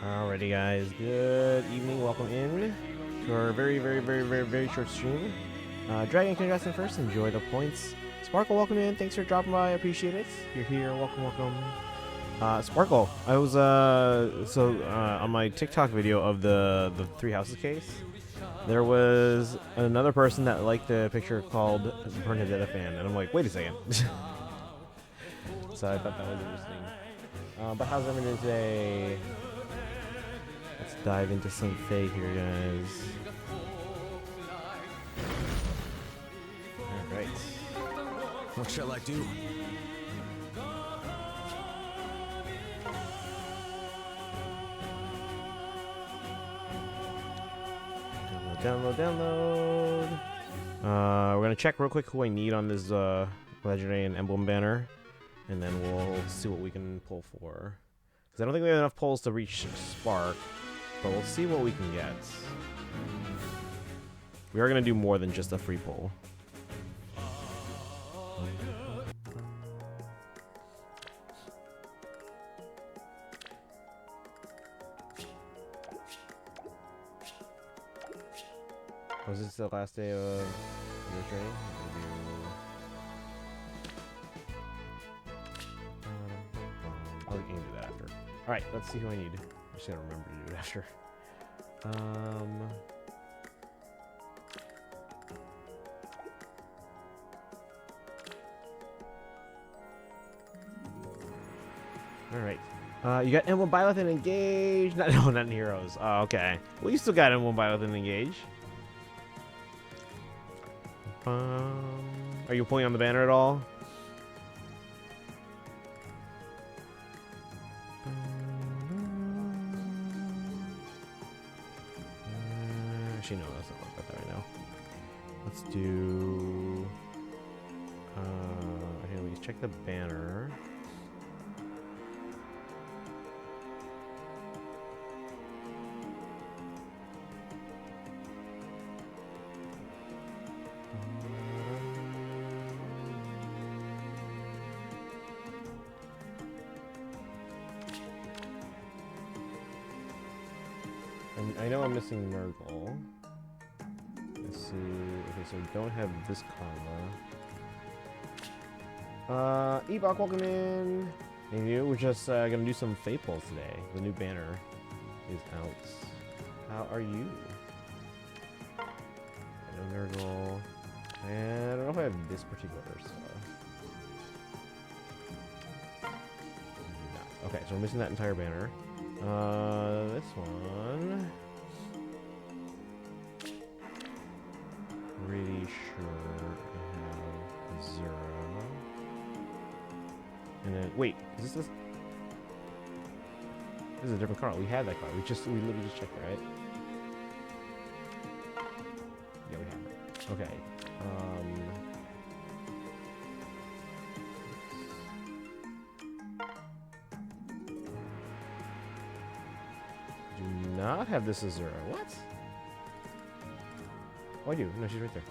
Alrighty guys, good evening, welcome in to our very short stream. Dragon, congrats on first, enjoy the points. Sparkle, welcome in, thanks for dropping by, I appreciate it. You're here, welcome. Sparkle, I was on my TikTok video of the Three Houses case, there was another person that liked the picture called Bernadetta fan, and I'm like, wait a second. So I thought that was interesting. But how's everyone doing today? Let's dive into some Fae here, guys. Alright. What shall I do? Download. We're gonna check real quick who I need on this Legendary and Emblem banner, and then we'll see what we can pull for. Because I don't think we have enough pulls to reach Spark, but we'll see what we can get. We are gonna do more than just a free pull. Was this the last day of your training? Oh, we can do that after. Alright, let's see who I need. I'm just gonna remember to do it after. Alright. You got Emblem Byleth and Engage. No, not in Heroes. Oh, okay. Well, you still got Emblem Byleth and Engage. Are you pulling on the banner at all? Actually, no, that's not about that right now. Let's do. Here, we check the banner. I know I'm missing Murgle. Let's see. Okay, so we don't have this Karma. Ebok, welcome in. And you, we're just gonna do some fate polls today. The new banner is out. How are you? No Nurgle. And I don't know if I have this particular Ursula. Okay, so we're missing that entire banner. This one. Pretty sure I have Azura. And then, wait, is this? This is a different card. We had that card. We literally just checked, right? Yeah, we have it. Okay. Do not have this Azura. What? Oh, I do. No, she's right there.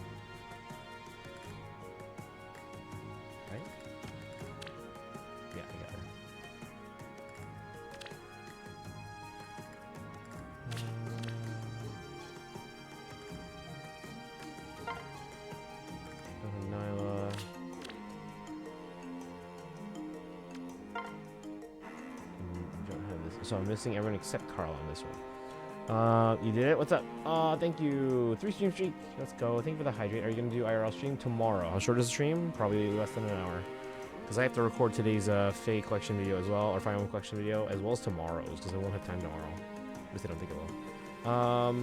Right? Yeah, I got her. Nyla. Don't have this. So I'm missing everyone except Carl on this one. You did it? What's up? Thank you. 3 stream streak. Let's go. Thank you for the hydrate. Are you gonna do IRL stream tomorrow? How short is the stream? Probably less than an hour. Because I have to record today's FEH collection video as well, or Final collection video, as well as tomorrow's, because I won't have time tomorrow. At least I don't think I will.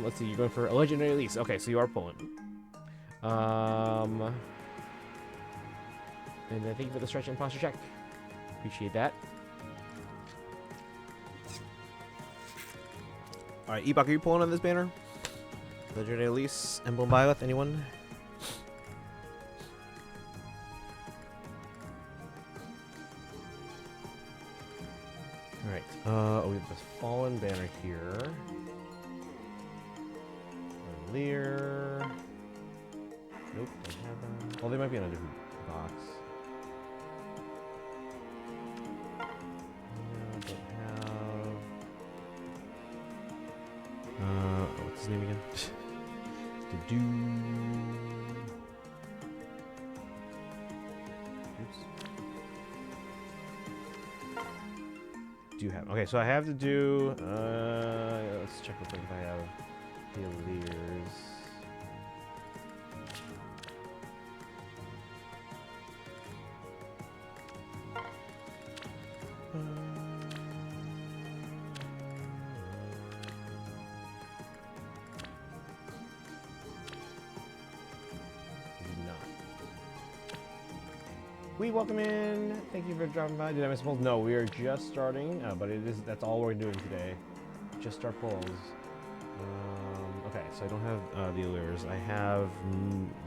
Let's see. You're going for a legendary release. Okay, so you are pulling. And then thank you for the stretch and posture check. Appreciate that. Alright, Ebok, are you pulling on this banner? Legendary Elise, Emblem Byleth, anyone? Alright, we have this Fallen banner here. Lear. Nope, don't have them. Well, they might be in a different box. What's his name again? Oops. Do you have? Okay, so I have to do. Let's check real quick if I have the Lears. We welcome in. Thank you for dropping by. Did I miss polls? No, we are just starting, but that's all we're doing today. Just start polls. Okay, so I don't have the allures. I have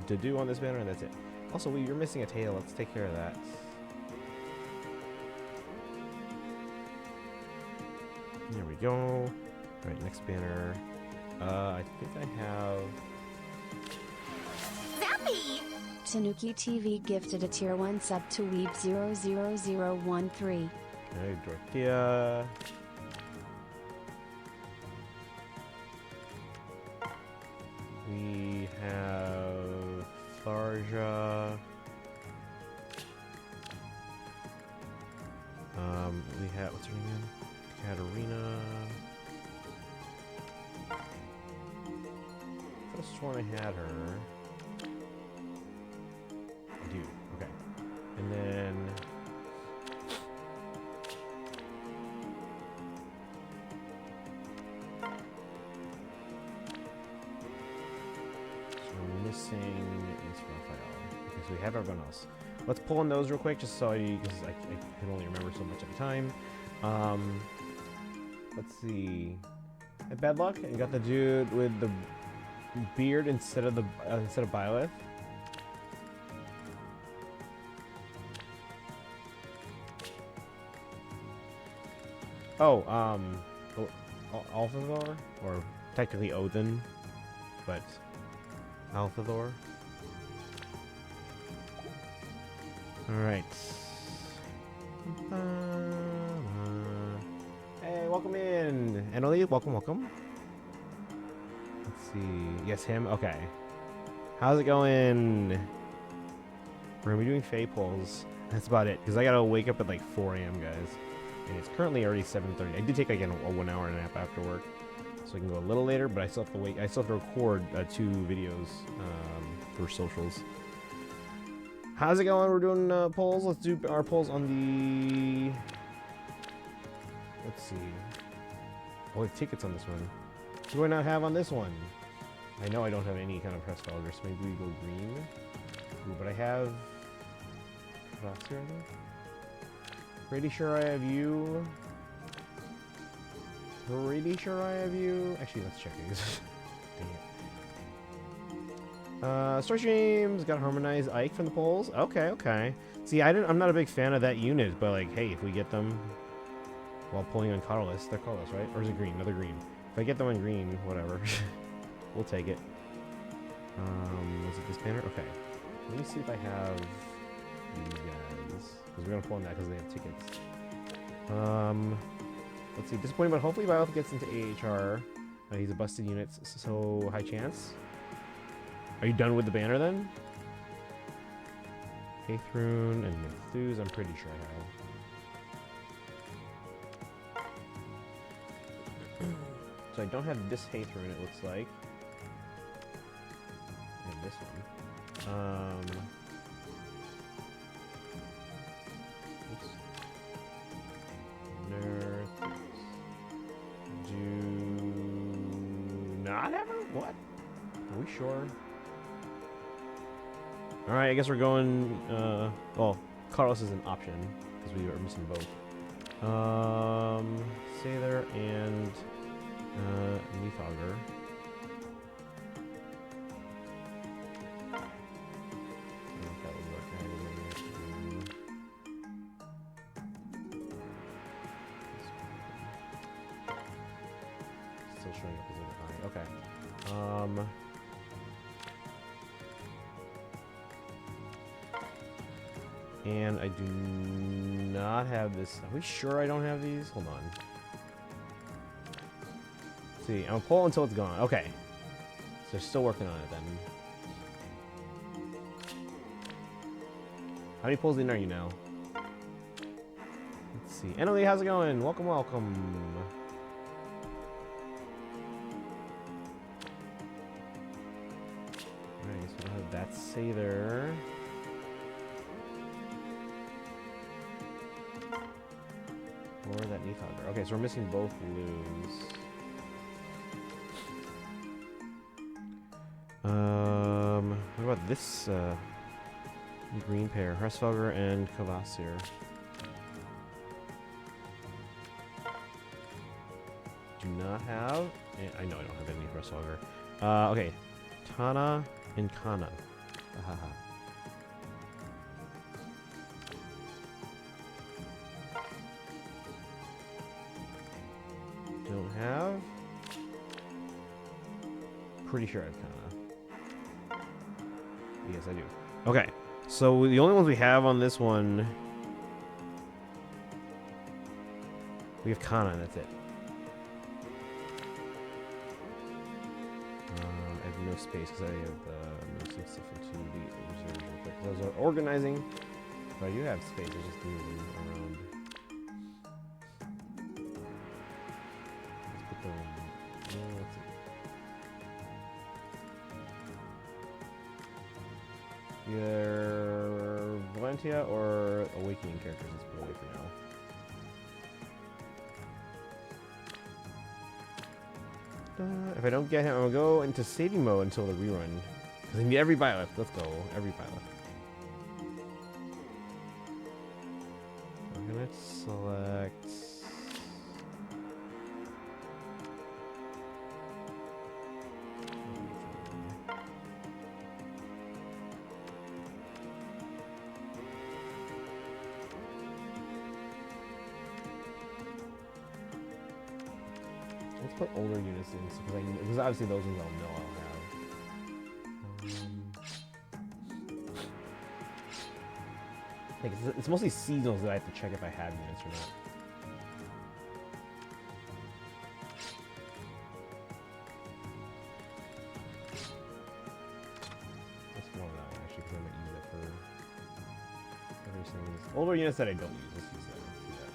Dedu on this banner, and that's it. Also, you're missing a tail. Let's take care of that. There we go. All right, next banner. I think I have. Zappy! Tanuki TV gifted a tier 1 sub to Weeb00013. Okay, Dorothea. We have Tharja. We have, what's her name again? Katarina. I could have sworn I had her. I do, okay. And then so we're missing this Raphael. Okay, so we have everyone else. Let's pull on those real quick, just so because I can only remember so much at a time. Let's see. At Bad Luck, and got the dude with the beard instead of Byleth. Oh, Althazor, or technically Odin, but Althazor. All right. Hey, welcome in, Emily. Welcome. Let's see. Yes, him. Okay. How's it going? We're gonna be doing FEH polls. That's about it, because I gotta wake up at like 4 a.m. guys. And it's currently already 7:30. I did take like a 1 hour nap after work, so I can go a little later. But I still have to wait. I still have to record 2 videos for socials. How's it going? We're doing polls. Let's do our polls on the. Let's see. Oh, we have tickets on this one. What do I not have on this one? I know I don't have any kind of press felger, so maybe we go green. Ooh, but I have. Pretty sure I have you. Pretty sure I have you. Actually, let's check these. Dang it. Story streams got harmonized Ike from the polls. Okay, okay. See, I'm not a big fan of that unit, but like, hey, if we get them while pulling on colorless, they're colorless, right? Or is it green? Another green. If I get them on green, whatever. We'll take it. Was it this banner? Okay. Let me see if I have these guys. Because we're going to pull on that because they have tickets. Let's see. Disappointing, but hopefully Violet gets into AHR. He's a busted unit, so high chance. Are you done with the banner then? Haythrun and Enthuse, I'm pretty sure I have. So I don't have this Haythrun, it looks like. And this one. Oops. Nerf. Do not have her? What? Are we sure? Alright, I guess we're going, well, Carlos is an option, because we are missing both. Sailor and, Neathauger. I don't know if that would work. Still showing up as an I. Okay. And I do not have this. Are we sure I don't have these? Hold on. Let's see, I'm gonna pull until it's gone. Okay. So they're still working on it then. How many pulls in are you now? Let's see. Emily, how's it going? Welcome, welcome. Alright, so we don't have that Sailor. Or that Neathauger. Okay, so we're missing both blues. What about this green pair? Hresfelger and Kvasir. Do not have. I know I don't have any Hresfelger. Okay. Tana and Kana. Ahaha. Don't have. Pretty sure I have Kana. Yes, I do. Okay, so the only ones we have on this one, we have Kana, and that's it. I have no space because I have moved stuff into the reserves real quick. Those are organizing, but you have space. I just move them around. Let's put them. Let's see. Either Valentia or Awakening characters. Let's put away for now. If I don't get him, I'm gonna go into saving mode until the rerun. Because I need every Byleth. Let's go. Every Byleth. I'm gonna select. Let's put older units in, because obviously those ones I'll know I'll have. Like it's mostly seasonals that I have to check if I have units or not. are units that I don't use. Let's use that. Let's see that.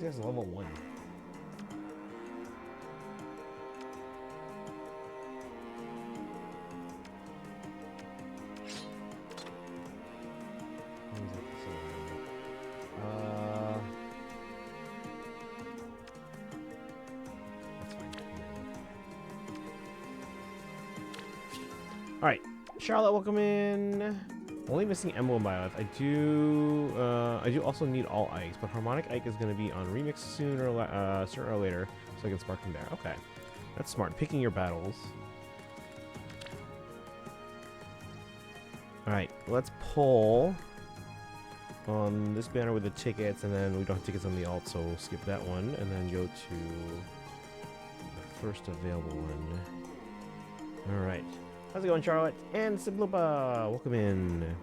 This guy's level 1. Alright, Charlotte, welcome in. Only missing Emblem Bioth. I do also need all Ikes, but Harmonic Ike is going to be on Remix sooner or later, so I can spark him there. Okay, that's smart. Picking your battles. Alright, let's pull on this banner with the tickets, and then we don't have tickets on the alt, so we'll skip that one, and then go to the first available one. Alright. How's it going, Charlotte? And Siblupa, welcome in.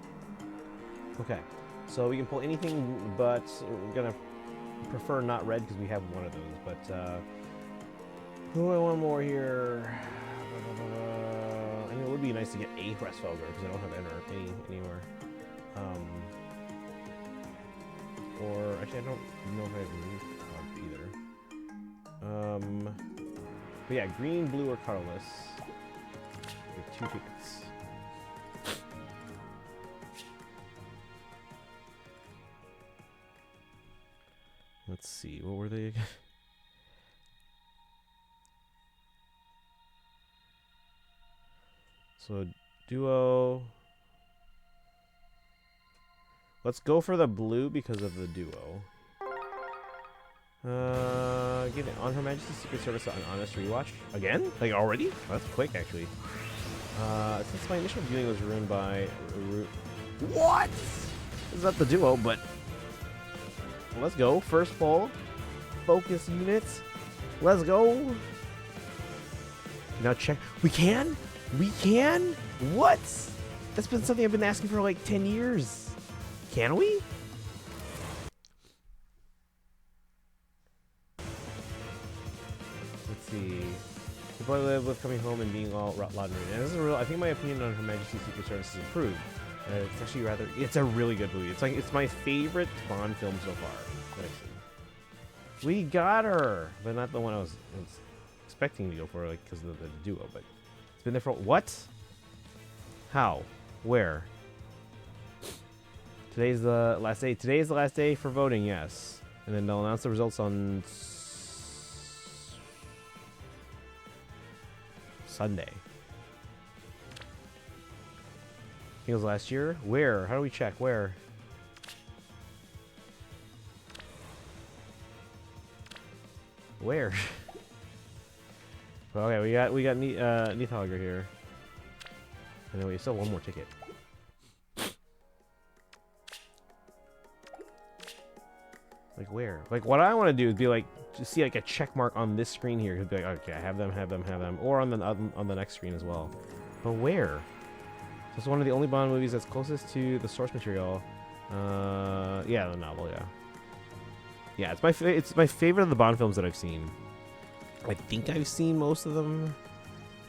Okay, so we can pull anything, but we're gonna prefer not red because we have one of those. But who I want more here? I mean, it would be nice to get a Restfelger because I don't have anywhere. Or actually, I don't know if I have New Cog either. But yeah, green, blue, or colorless. 2 tickets. Let's see, what were they again? So duo. Let's go for the blue because of the duo. Get it on Her Majesty's Secret Service on Honest Rewatch again? Like already? That's quick, actually. Since my initial viewing was ruined by... What? It's not the duo, but... Let's go. First pull. Focus units. Let's go. Now check. We can? We can? What? That's been something I've been asking for like 10 years. Can we? Let's see. The boy live with coming home and being all loud and rude. And this is real. I think my opinion on Her Majesty's Secret Service has improved. It's actually rather. It's a really good movie. It's my favorite Bond film so far that I've seen. We got her, but not the one I was expecting to go for, like because of the duo. But it's been there for what? How? Where? Today's the last day. Today is the last day for voting. Yes, and then they'll announce the results on Sunday. I think it was last year. Where? How do we check? Where? Where? Okay, we got Neathogger here, and then we still have one more ticket. Like where? Like what I want to do is be like, just see like a check mark on this screen here. It'd be like, okay, I have them, or on the next screen as well. But where? So it's one of the only Bond movies that's closest to the source material. Yeah, the novel. Yeah. Yeah, it's my favorite of the Bond films that I've seen. I think I've seen most of them.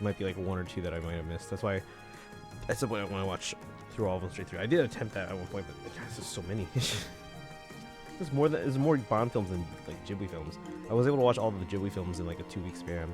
Might be like one or two that I might have missed. That's why I said when I watch through all of them straight through. I did attempt that at one point, but gosh, there's so many. There's more Bond films than like Ghibli films. I was able to watch all of the Ghibli films in like a 2-week span.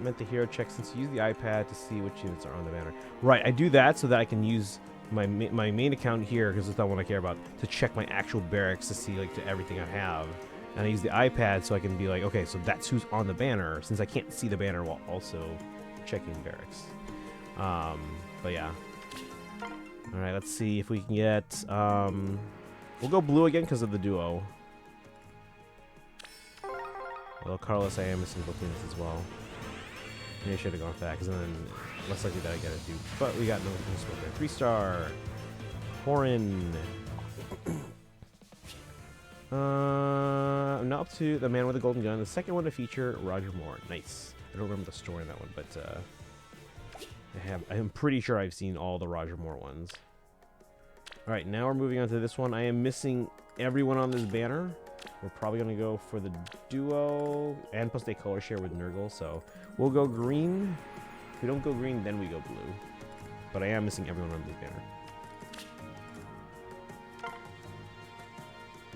Meant the hero check since you use the iPad to see which units are on the banner. Right, I do that so that I can use my main account here, because it's not one I care about, to check my actual barracks to see like to everything I have. And I use the iPad so I can be like, okay, so that's who's on the banner, since I can't see the banner while also checking barracks. But yeah. Alright, let's see if we can get, we'll go blue again because of the duo. Well, Carlos, I am missing both units as well. Maybe I should have gone with that, because then less likely that I get a dupe. But we got no smoke there. 3-star. Horin. Now up to the man with the golden gun. The second one to feature Roger Moore. Nice. I don't remember the story in that one, but I'm pretty sure I've seen all the Roger Moore ones. Alright, now we're moving on to this one. I am missing everyone on this banner. We're probably going to go for the duo and plus they color share with Nurgle, so we'll go green. If we don't go green, then we go blue. But I am missing everyone on this banner.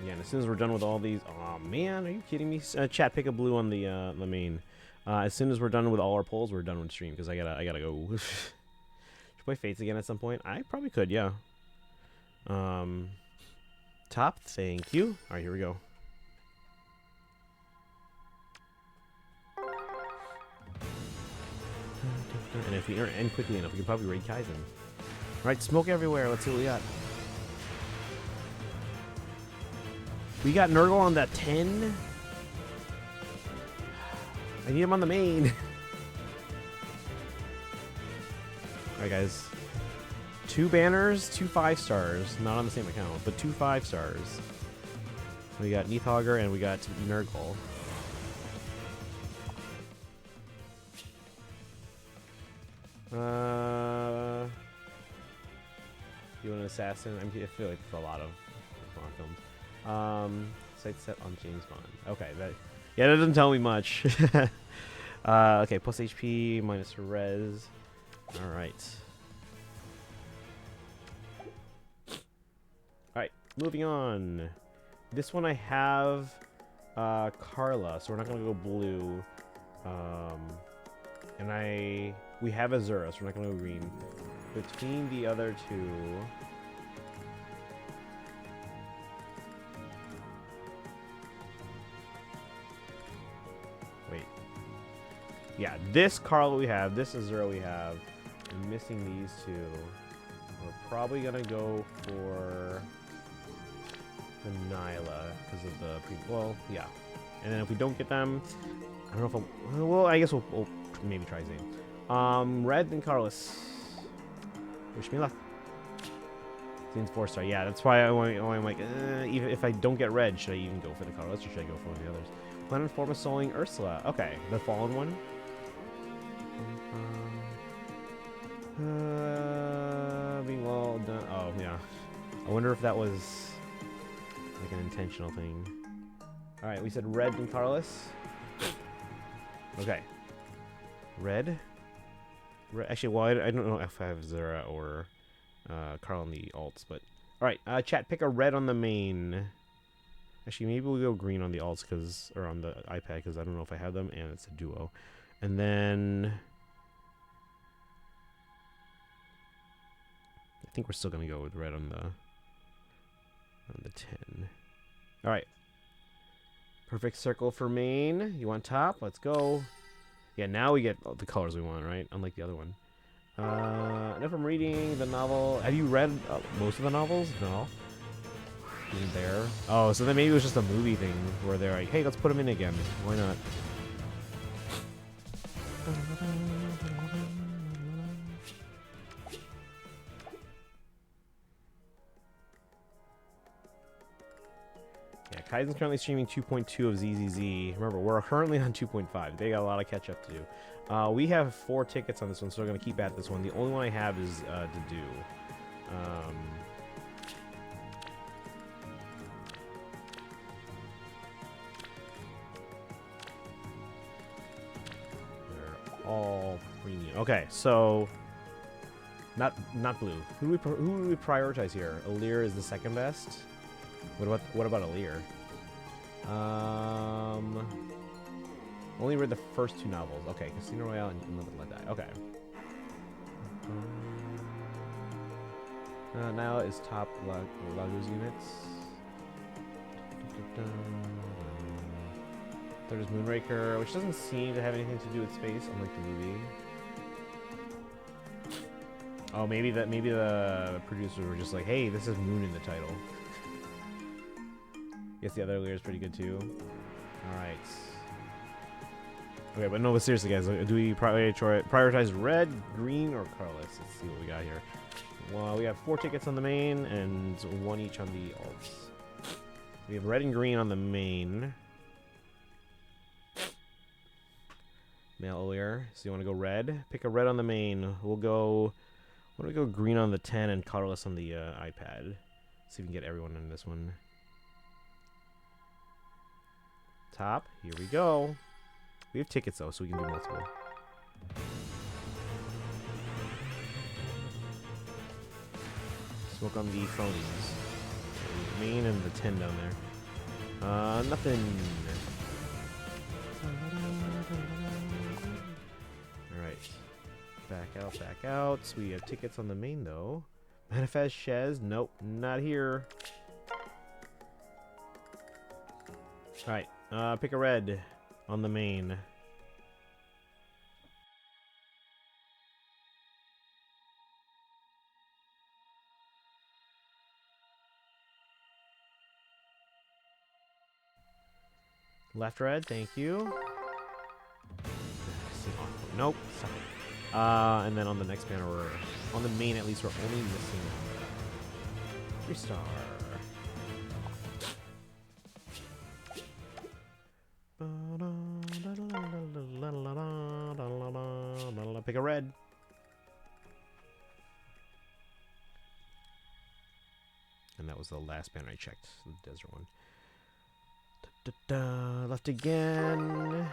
Yeah, and as soon as we're done with all these... Oh man, are you kidding me? Chat, pick a blue on the main. As soon as we're done with all our polls, we're done with stream, because I gotta go. Should play Fates again at some point? I probably could, yeah. Top, thank you. Alright, here we go. And if we end quickly enough, we can probably raid Kaizen. Alright, smoke everywhere. Let's see what we got. We got Nurgle on that 10. I need him on the main. Alright, guys. 2 banners, 2 5-stars. Not on the same account, but 2 5-stars. We got Neathogger and we got Nurgle. You want an assassin? I feel like it's a lot of Bond films. Site set on James Bond. Okay, that doesn't tell me much. Okay, plus HP, minus res. All right. Alright, moving on. This one I have Carla, so we're not gonna go blue. And we have Azura, so we're not gonna go green. Between the other two, wait. Yeah, this Carla we have, this Azura we have. I'm missing these two. We're probably gonna go for the Nyla because of the well, yeah. And then if we don't get them, I don't know if well, I guess we'll maybe try Zane. Red and Carlos. Wish me luck. Zane's 4-star. Yeah, that's why I'm like, even if I don't get red, should I even go for the Carlos or should I go for one of the others? Plan and form of souling Ursula. Okay, the fallen one. Being well done. Oh yeah. I wonder if that was like an intentional thing. All right, we said red and Carlos. Okay. Red. Actually, well, I don't know if I have Zara or Carl on the alts, but all right. Chat, pick a red on the main. Actually, maybe we'll go green on the alts or on the iPad because I don't know if I have them, and it's a duo. And then I think we're still gonna go with red on the 10. All right. Perfect circle for main. You want top? Let's go. Yeah, now we get the colors we want, right? Unlike the other one. Enough from reading the novel. Have you read most of the novels? No. Isn't there? Oh, so then maybe it was just a movie thing where they're like, hey, let's put him in again. Why not? Yeah, Kaizen's currently streaming 2.2 of ZZZ. Remember, we're currently on 2.5. They got a lot of catch up to do. We have 4 tickets on this one, so we're going to keep at this one. The only one I have is to do. They're all premium. Okay, so not blue. Who do we prioritize here? Alir is the second best. What about Alir? Only read the first 2 novels. Okay, Casino Royale and Live and Let Die. Okay. Now is top Lagos units. Third is Moonraker, which doesn't seem to have anything to do with space, unlike the movie. Oh, maybe the producers were just like, hey, this is Moon in the title. Guess the other layer is pretty good too. Alright. Okay, but no, but seriously, guys, do we prioritize red, green, or colorless? Let's see what we got here. Well, we have 4 tickets on the main and 1 each on the alts. We have red and green on the main. Male earlier. So you want to go red? Pick a red on the main. We'll go. Why don't we go green on the 10 and colorless on the iPad? See if we can get everyone in this one. Top. Here we go. We have tickets though, so we can do multiple. Smoke on the phones. The main and the 10 down there. Nothing. Alright. Back out, back out. So we have tickets on the main though. Manifest Shez. Nope, not here. Alright. Pick a red on the main. Left red, thank you. Nope. Sorry. And then on the next banner, we're on the main at least. We're only missing 3-star. Pick a red. And that was the last banner I checked, the desert one. Left again.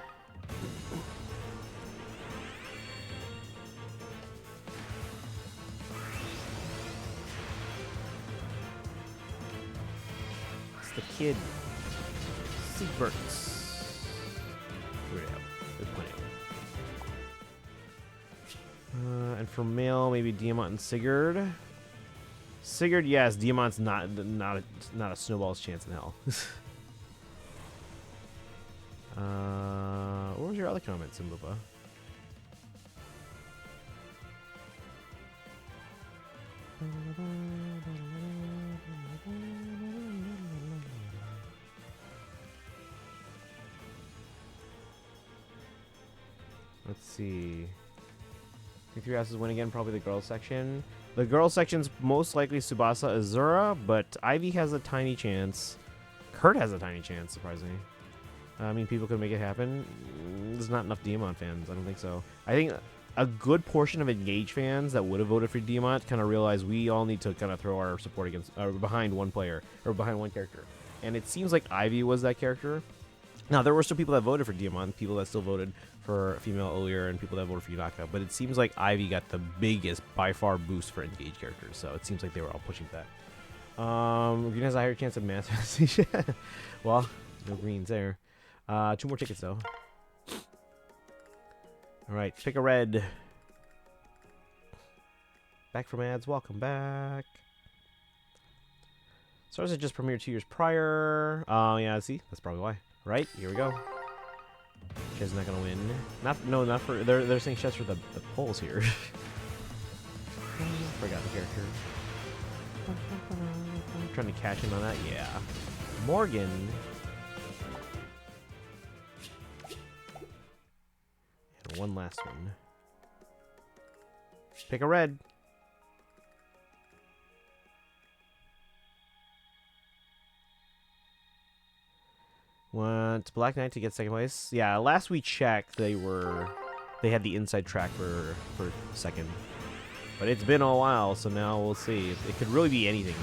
It's the kid. Sieberts. Here we have. Good playing. And for male, maybe Diamant and Sigurd. Sigurd, yes. Diamant's not a snowball's chance in hell. What was your other comment, Simbupa? Let's see. Think 3 houses win again, probably the girls section. The girls section's most likely Tsubasa Azura, but Ivy has a tiny chance. Kurt has a tiny chance, surprisingly. I mean, people could make it happen. There's not enough Diamant fans. I don't think so. I think a good portion of Engage fans that would have voted for Diamant kind of realize we all need to kind of throw our support against behind one player or behind one character. And it seems like Ivy was that character. Now, there were still people that voted for Diamant, people that still voted for female Olir, and people that voted for Yunaka. But it seems like Ivy got the biggest, by far, boost for Engage characters. So it seems like they were all pushing that. Green has a higher chance of manifestation. Well, no greens there. 2 more tickets, though. Alright, pick a red. Back from ads. Welcome back. Stars had just premiered 2 years prior. Oh, yeah, see? That's probably why. Right? Here we go. Shez not gonna win. Not for... They're saying Shez for the polls here. Forgot the character. Trying to cash in on that, yeah. Morgan. And one last one. Pick a red. Want Black Knight to get second place? Yeah, last we checked, they had the inside track for second. But it's been a while, so now we'll see. It could really be anything.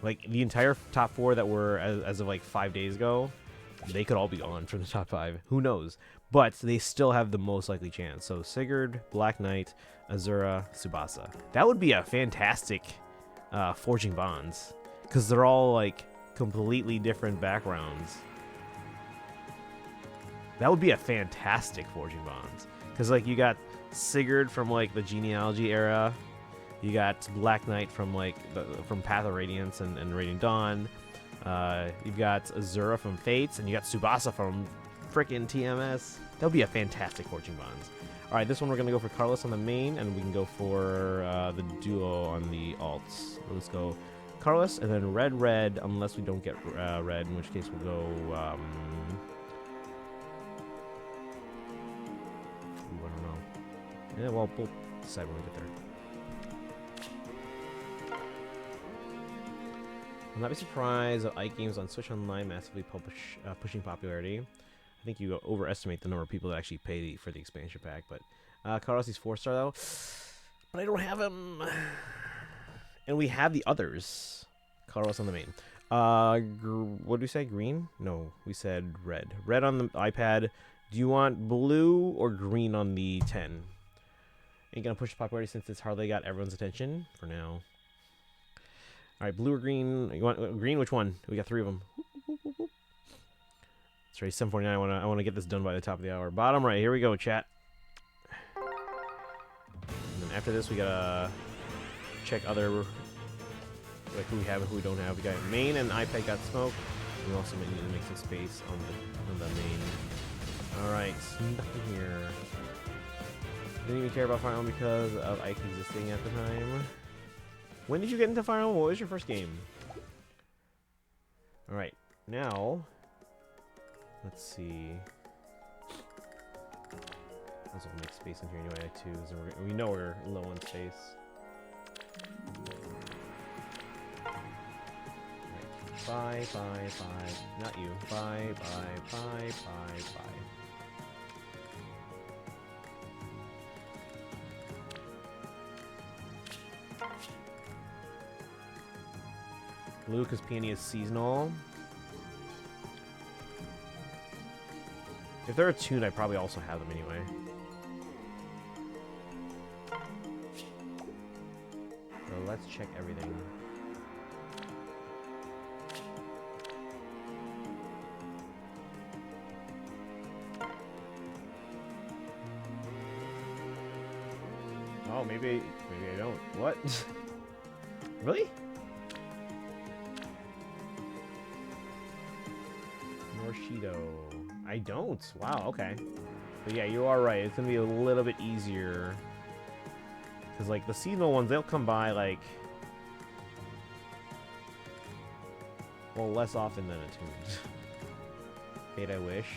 Like, the entire top 4 that were as of like 5 days ago, they could all be gone from the top 5. Who knows? But they still have the most likely chance. So Sigurd, Black Knight, Azura, Tsubasa. That would be a fantastic Forging Bonds. Because they're all like completely different backgrounds. That would be a fantastic Forging Bonds. Because like you got Sigurd from like the genealogy era. You got Black Knight from like from Path of Radiance and Radiant Dawn. You've got Azura from Fates, and you got Tsubasa from frickin' TMS. That would be a fantastic Forging Bonds. All right, this one we're gonna go for Carlos on the main, and we can go for the duo on the alts. So let's go Carlos, and then red, unless we don't get red, in which case we'll go. I don't know. Yeah, well, we'll decide when we get there. I'll not be surprised if Ike games on Switch Online massively pushing popularity. I think you overestimate the number of people that actually pay for the expansion pack. But Carlos, he's 4-star though. But I don't have him. And we have the others. Carlos on the main. What did we say? Green? No, we said red. Red on the iPad. Do you want blue or green on the 10? Ain't gonna push popularity since it's hardly got everyone's attention for now. All right, blue or green? You want green? Which one? We got 3 of them. It's ready, 7:49. I want to get this done by the top of the hour. Bottom right. Here we go, chat. And then after this, we gotta check other like who we have and who we don't have. We got main and iPad got smoke. We also need to make some space on the main. All right, nothing here. Didn't even care about Fire Emblem because of Ike existing at the time. When did you get into Fire Emblem? What was your first game? All right, now let's see. Let's make space in here anyway too. So we know we're low on space. Right. Bye. Not you. Bye. Blue, because Peony is seasonal. If they're attuned, I probably also have them anyway. So let's check everything. Oh, maybe I don't. What? Really? Morshido. I don't. Wow, okay. But yeah, you are right. It's gonna be a little bit easier. Because, like, the seasonal ones, they'll come by, like, well, less often than attuned. Fate, I wish.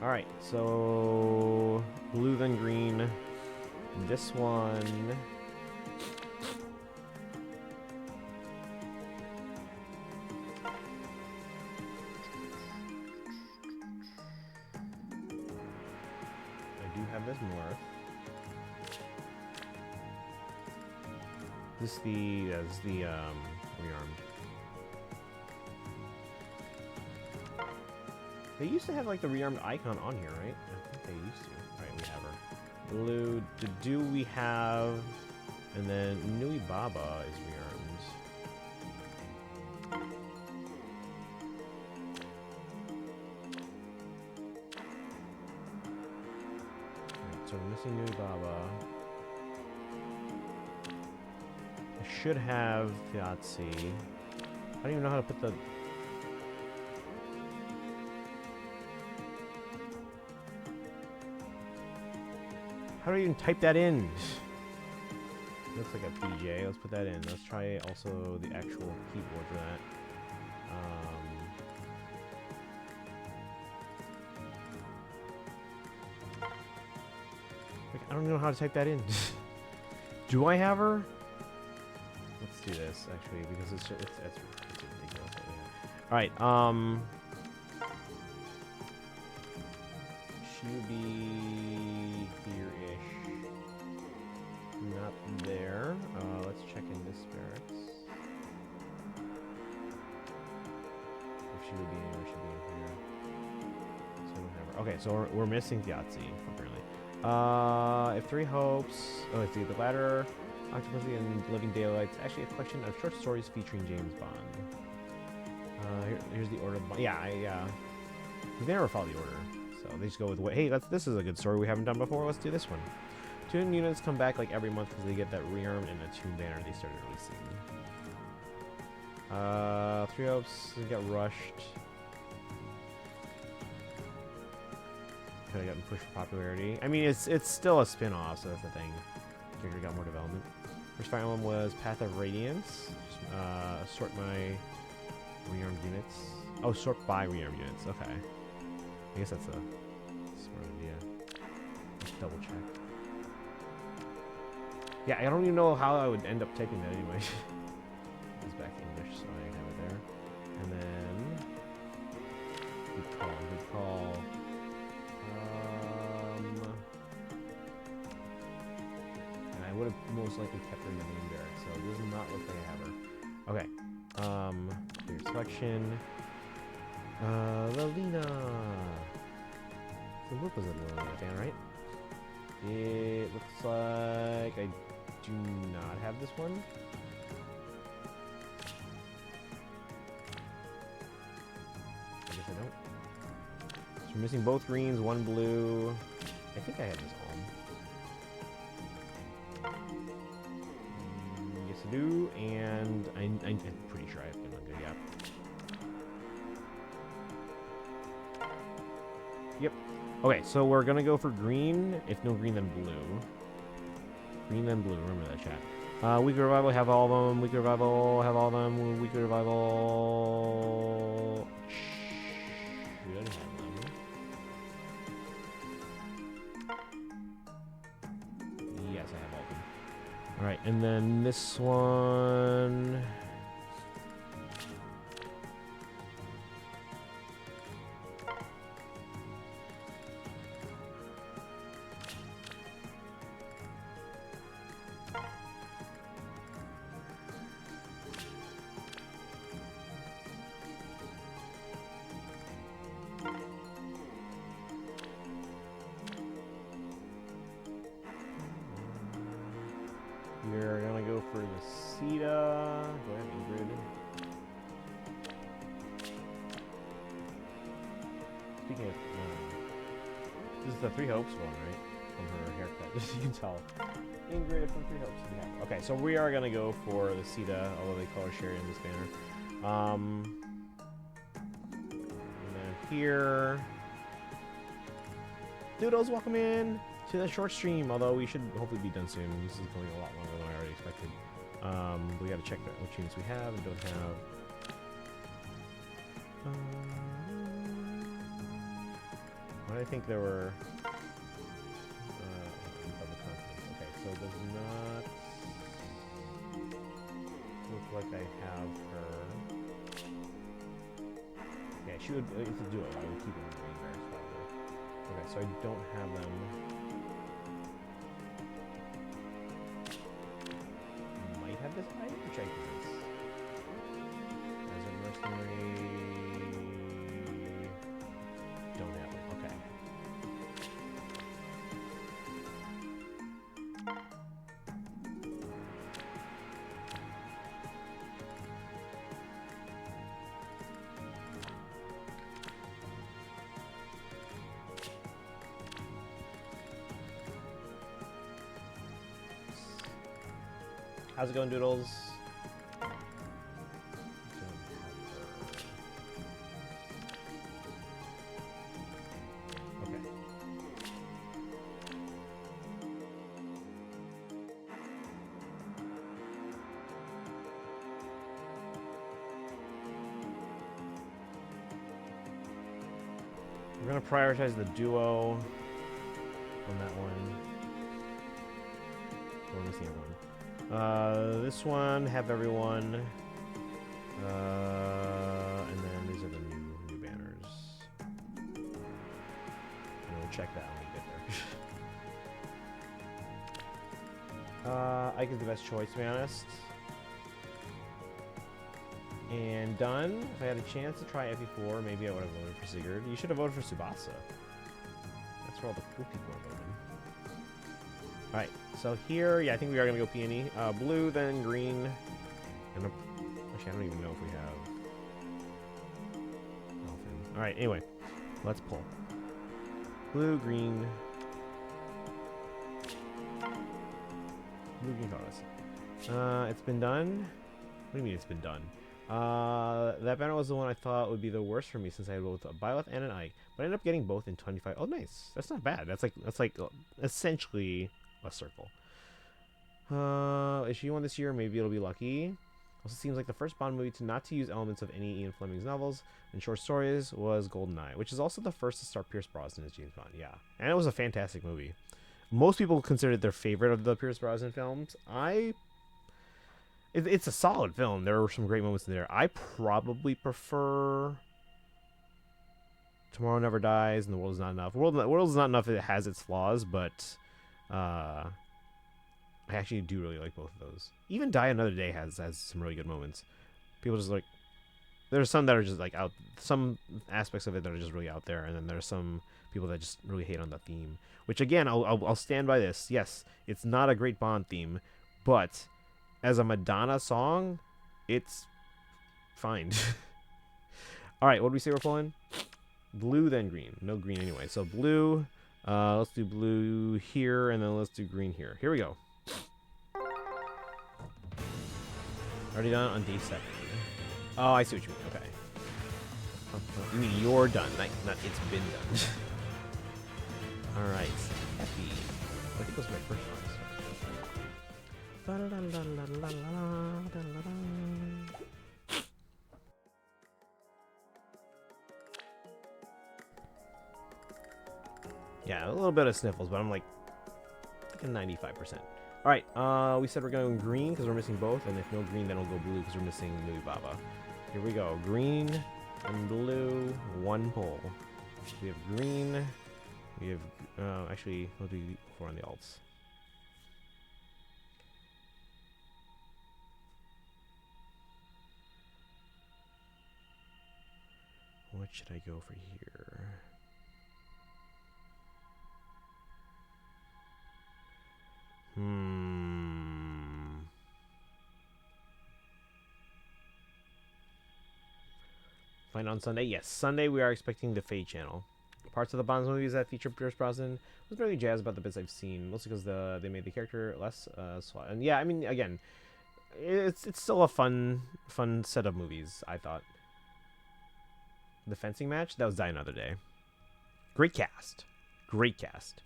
Alright, so blue then green. This one. I do have this north. This is the rearmed. They used to have like the rearmed icon on here, right? I think they used to. Alright, we have her. Blue, the do we have, and then Nui Baba is rearmed. so we're missing New Baba. I should have Yahtzee. I don't even know how to put the... How do I even type that in? Looks like a PJ. Let's put that in. Let's try also the actual keyboard for that. Like, I don't know how to type that in. Do I have her? Let's do this actually because it's ridiculous. All right. She would be here-ish. Not there. Let's check in this barracks. If she would be anywhere, she'd be in here. So we don't have her. Okay, so we're missing Yahtzee, apparently. If Three Hopes... Oh, let's see. The Ladder, Octopussy, and Living Daylights. Actually, a collection of short stories featuring James Bond. Here's the order of the Bond. Yeah, they never follow the order. So they just go with what? Hey, this is a good story we haven't done before. Let's do this one. Toon units come back like every month because they get that rearmed and a Toon banner they started releasing. Three Hopes got rushed. Kind of gotten pushed for popularity. I mean, it's still a spin-off, so that's the thing. Figure got more development. First Fire Emblem was Path of Radiance. Just, sort my rearmed units. Oh, sort by rearmed units. Okay. I guess that's a smart idea. Let's double check. Yeah, I don't even know how I would end up typing that anyway. It's back to English, so I have it there. And then... Good call. And I would have most likely kept her in the main barrack, so it does not look like I have her. Okay. Clear selection. Lelina. So what was it, Lelina fan, right? It looks like I do not have this one. I guess I don't. So we're missing both greens, one blue. I think I have this on. Yes, I do, and I'm pretty sure I have been under, yeah. Yep. Okay, so we're gonna go for green. If no green, then blue. Green, then blue. Remember that, chat. Weaker Revival, have all of them. Weaker Revival, have all of them. Weaker Revival... Should have them. Yes, I have all of them. Alright, and then this one... We're gonna go for the Sita. Go ahead, Ingrid. Speaking of, this is the Three Hopes one, right? From her haircut, just so you can tell. Ingrid from Three Hopes. Yeah. Okay, so we are gonna go for the Sita, although they color share in this banner. And then here, Doodles, welcome in to the short stream, although we should hopefully be done soon. This is going a lot longer than I already expected. We gotta check what units we have and don't have. What I think there were... double confidence. Okay, so it does not look like I have her. Yeah, she would, if to do it, I would keep it in the green barracks probably. Okay, so I don't have them. Have this item? Check this. As a mercenary, don't have it. Okay. How's it going, Doodles? Okay. We're gonna prioritize the duo on that one. We're missing everyone. This one, have everyone. And then these are the new banners. And we'll check that when we get there. Ike is the best choice, to be honest. And done. If I had a chance to try FE4, maybe I would have voted for Sigurd. You should have voted for Tsubasa. That's where all the cool people are voting. Alright, so here, yeah, I think we are going to go peony. Blue, then green. And actually, I don't even know if we have... Alright, anyway. Let's pull. Blue, green. Blue, green, colors. It's been done. What do you mean it's been done? That banner was the one I thought would be the worst for me since I had both a Byleth and an Ike, but I ended up getting both in 25. Oh, nice. That's not bad. That's like essentially a circle. If she won this year, maybe it'll be lucky. Also seems like the first Bond movie not to use elements of any Ian Fleming's novels and short stories was GoldenEye, which is also the first to start Pierce Brosnan as James Bond. Yeah, and it was a fantastic movie. Most people consider it their favorite of the Pierce Brosnan films. It's a solid film. There were some great moments in there. I probably prefer Tomorrow Never Dies and The World Is Not Enough. World Is Not Enough. It has its flaws, but I actually do really like both of those. Even Die Another Day has some really good moments. People just like, there's some that are just like out, some aspects of it that are just really out there, and then there's some people that just really hate on the theme. Which again, I'll stand by this. Yes, it's not a great Bond theme, but as a Madonna song, it's fine. All right, what do we say we're pulling? Blue, then green. No green anyway. So blue. Let's do blue here, and then let's do green here. Here we go. Already done on day 7. Oh, I see what you mean. Okay. You mean you're done, not it's been done. All right. Happy. I think this was my first one. Yeah, a little bit of sniffles, but I'm like 95%. Alright, we said we're going green because we're missing both, and if no green, then we'll go blue because we're missing Nui Baba. Here we go. Green and blue, one pull. We have green. We have, actually, we'll do 4 on the alts. What should I go for here? Find on Sunday? Yes, Sunday we are expecting the FEH channel. Parts of the Bonds movies that feature Pierce Brosnan was really jazzed about the bits I've seen, mostly because they made the character less SWAT. And yeah, I mean, again, it's still a fun set of movies, I thought. The fencing match? That was Die Another Day. Great cast. Great cast.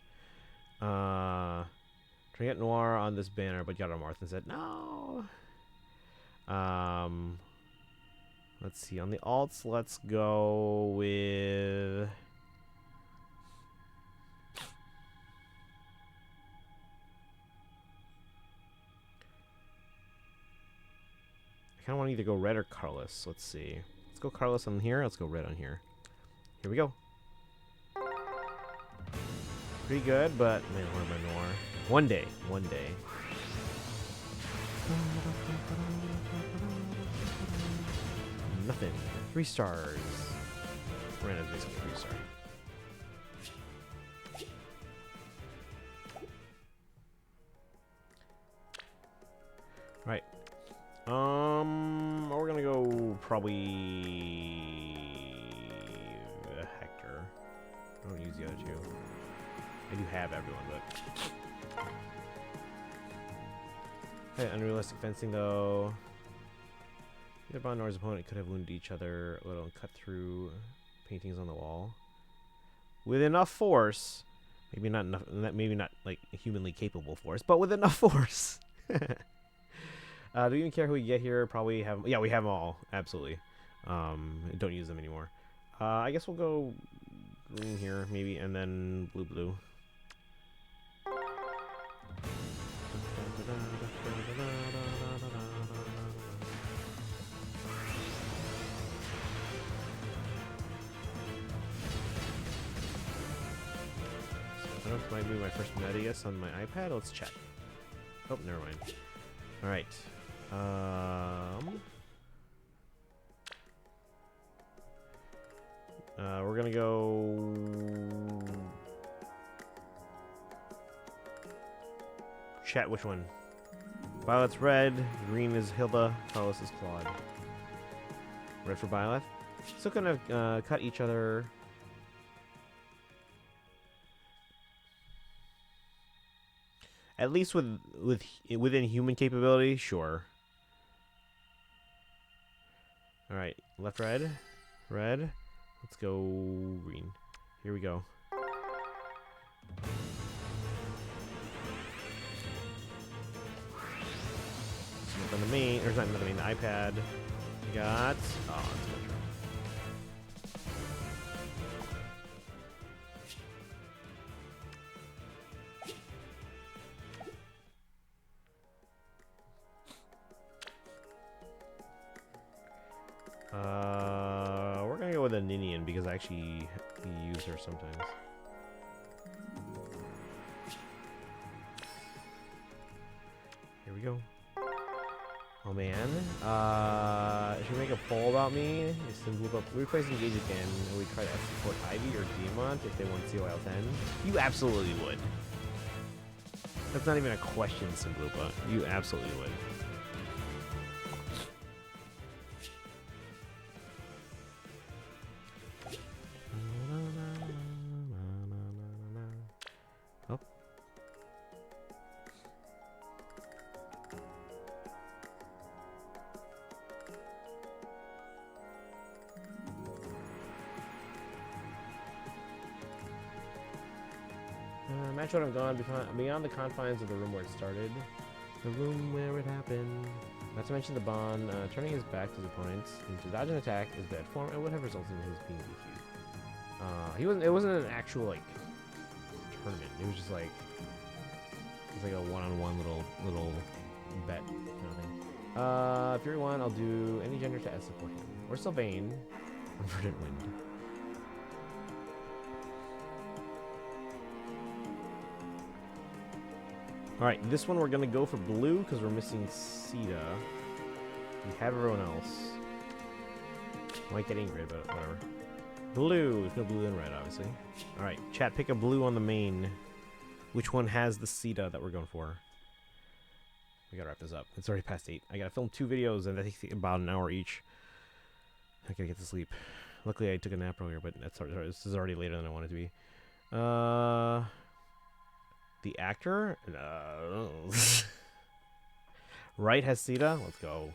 Trying to get Noir on this banner, but Yara Martin said no. Let's see. On the alts, let's go with... I kind of want to either go red or colorless. Let's see. Let's go colorless on here. Let's go red on here. Here we go. Pretty good, but man, what am I Noir? One day. Nothing. 3 stars. Miranda's basically 3 star. Right. We're gonna go probably Hector. I don't use the other 2. I do have everyone, but Okay, unrealistic fencing though. Either Bond or his opponent could have wounded each other a little and cut through paintings on the wall with enough force. Maybe not enough. Maybe not like humanly capable force, but with enough force. Do we even care who we get here? Probably have. Yeah, we have them all. Absolutely. Don't use them anymore. I guess we'll go green here, maybe, and then blue. I don't know if it might be my first Medius on my iPad. Let's check. Oh, never mind. All right. We're gonna go. Chat. Which one? Violet's red. Green is Hilda. Carlos is Claude. Red for Violet. Still gonna cut each other. At least within human capability, sure. All right, left, red. Let's go green. Here we go. On the main, or not the main, the iPad. We got. Oh, it's good. We're gonna go with a Ninian because I actually use her sometimes. Here we go. Oh man. Should we make a poll about me? We replace Engage again, and we try to support Ivy or Diamond if they want COL 10. You absolutely would. That's not even a question, Simblupa. You absolutely would. Oh. Match would have gone beyond the confines of the room where it started. The room where it happened. Not to mention the Bond turning his back to his opponents into dodge and attack is bad form and would have resulted in his being DQ'd. It wasn't an actual like tournament. It was just like a one-on-one little bet kind of thing. Fury 1, I'll do any gender to S support him. Or Sylvain. Or Verdant Wind. Alright, this one we're gonna go for blue because we're missing Sita. We have everyone else. Might get Ingrid, but whatever. Blue. There's no blue and red, obviously. Alright, chat, pick a blue on the main. Which one has the Sita that we're going for? We gotta wrap this up. It's already past 8. I gotta film 2 videos and that takes about an hour each. I gotta get to sleep. Luckily I took a nap earlier, but this is already later than I wanted to be. The actor? No. Right has Sita? Let's go.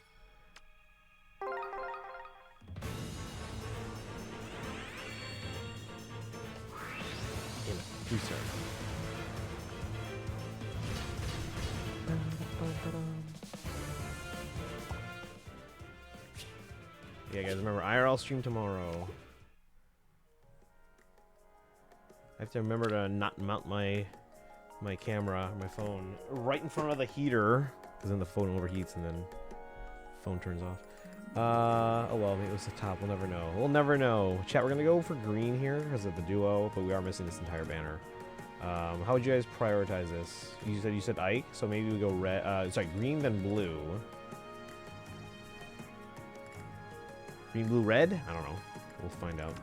Damn it. Too soon. Yeah, guys, remember, IRL stream tomorrow. I have to remember to not mount my camera, my phone, right in front of the heater, because then the phone overheats and then the phone turns off. Oh well, maybe it was the top. We'll never know. We'll never know. Chat, we're gonna go for green here because of the duo, but we are missing this entire banner. How would you guys prioritize this? You said Ike, so maybe we go red. Sorry, green then blue. Green, blue, red? I don't know. We'll find out.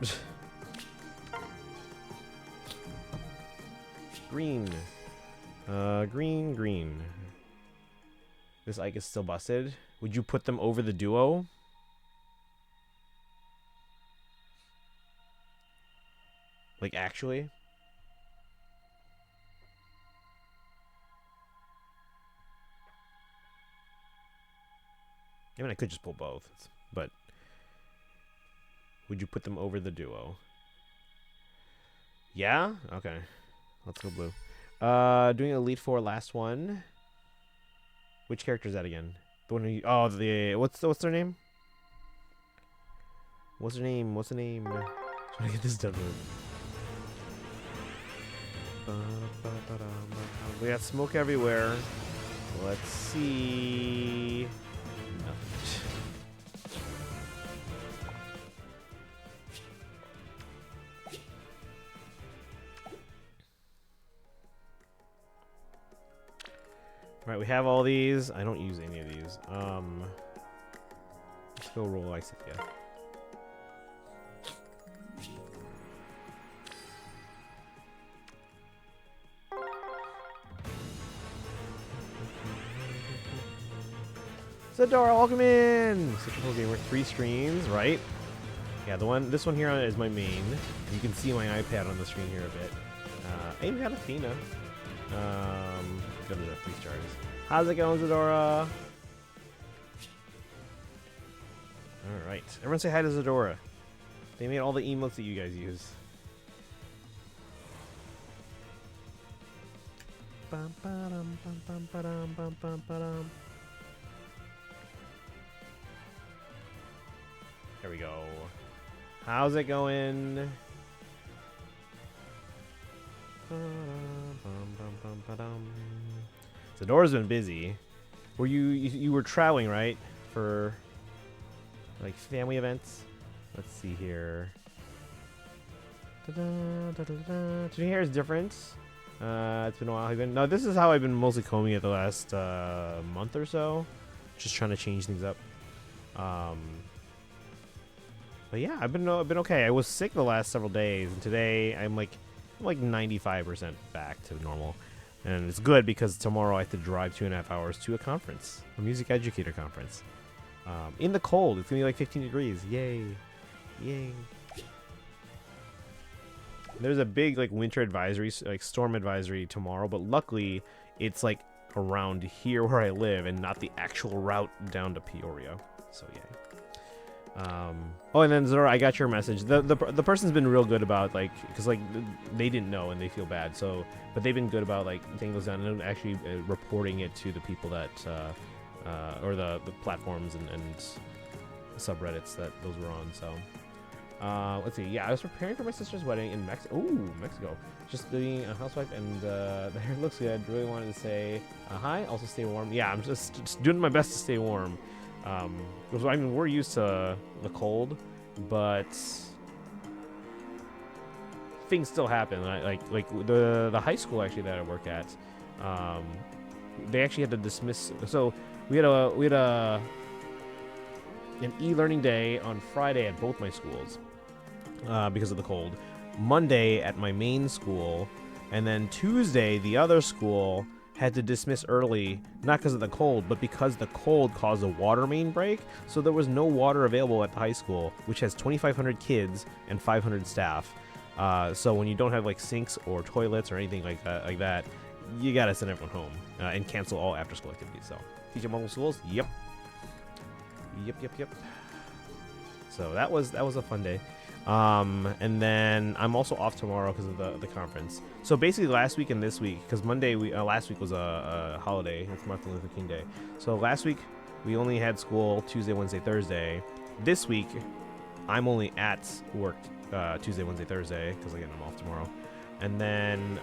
Green. Green. This Ike is still busted. Would you put them over the duo? Like, actually? I mean, I could just pull both, but would you put them over the duo? Yeah? Okay. Let's go blue. Doing Elite Four, last one. Which character is that again? The one who, oh, what's their name? What's her name? What's the name? Trying to get this done with. We got smoke everywhere. Let's see. Nothing. Right, we have all these. I don't use any of these. Let's go roll Isithia. Zadora, welcome in! Such a cool gamer. 3 screens, right? Yeah, this one here is my main. You can see my iPad on the screen here a bit. I even got Athena. Go to the 3 stars. How's it going, Zadora? Alright. Everyone say hi to Zadora. They made all the emotes that you guys use. Bum, ba-dum, bum, bum, ba-dum, bum, bum, ba-dum. There we go. How's it going? Zadora's been busy. Were you were traveling, right? For like family events? Let's see here. Today hair is different. It's been a while. No, this is how I've been mostly combing it the last month or so. Just trying to change things up. But yeah, I've been okay. I was sick the last several days, and today I'm like 95% back to normal, and it's good because tomorrow I have to drive 2.5 hours to a conference, a music educator conference, in the cold. It's gonna be like 15 degrees. Yay, yay! There's a big like winter advisory, like storm advisory tomorrow, but luckily it's like around here where I live and not the actual route down to Peoria. So yay. Oh, and then Zora, I got your message. The person's been real good about like, because like they didn't know and they feel bad. So, but they've been good about like taking those down and actually reporting it to the people that, or the platforms and subreddits that those were on. So, let's see. Yeah, I was preparing for my sister's wedding in Mexico. Ooh, Mexico. Just being a housewife, and the hair looks good. Really wanted to say hi. Also, stay warm. Yeah, I'm just doing my best to stay warm. Because I mean we're used to the cold, but things still happen. Like the high school actually that I work at, they actually had to dismiss. So we had an e-learning day on Friday at both my schools because of the cold. Monday at my main school, and then Tuesday the other school had to dismiss early, not because of the cold, but because the cold caused a water main break, so there was no water available at the high school, which has 2,500 kids and 500 staff. So when you don't have like sinks or toilets or anything like that, you gotta send everyone home and cancel all after-school activities. So teach at multiple schools, yep. So that was a fun day. And then I'm also off tomorrow because of the conference. So basically last week and this week, because Monday last week was a holiday. It's Martin Luther King Day. So last week we only had school Tuesday, Wednesday, Thursday. This week I'm only at work Tuesday, Wednesday, Thursday because again I'm off tomorrow. And then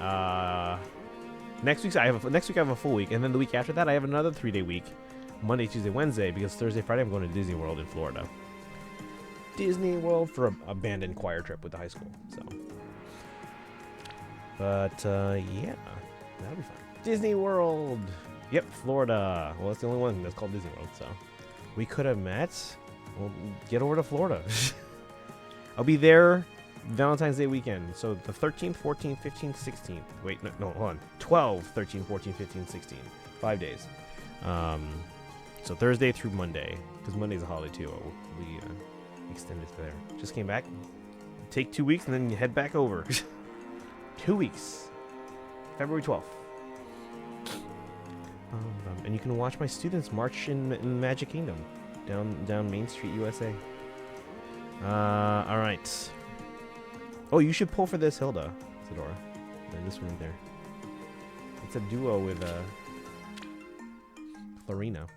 next week I have a full week, and then the week after that I have another 3-day week, Monday, Tuesday, Wednesday, because Thursday, Friday I'm going to Disney World in Florida. Disney World for a band and choir trip with the high school. So, but yeah, that'll be fun. Disney World. Yep, Florida. Well, that's the only one that's called Disney World. So we could have met. Well, get over to Florida. I'll be there Valentine's Day weekend. So the 13th, 14th, 15th, 16th. Wait, no, hold on. 12, 13, 14, 15, 16. 5 days. So Thursday through Monday, because Monday's a holiday too. We extended to there. Just came back. Take 2 weeks and then you head back over. 2 weeks. February 12th. And you can watch my students march in Magic Kingdom. down Main Street, USA. All right. Oh, you should pull for this Hilda, Zadora. This one right there. It's a duo with Clarina.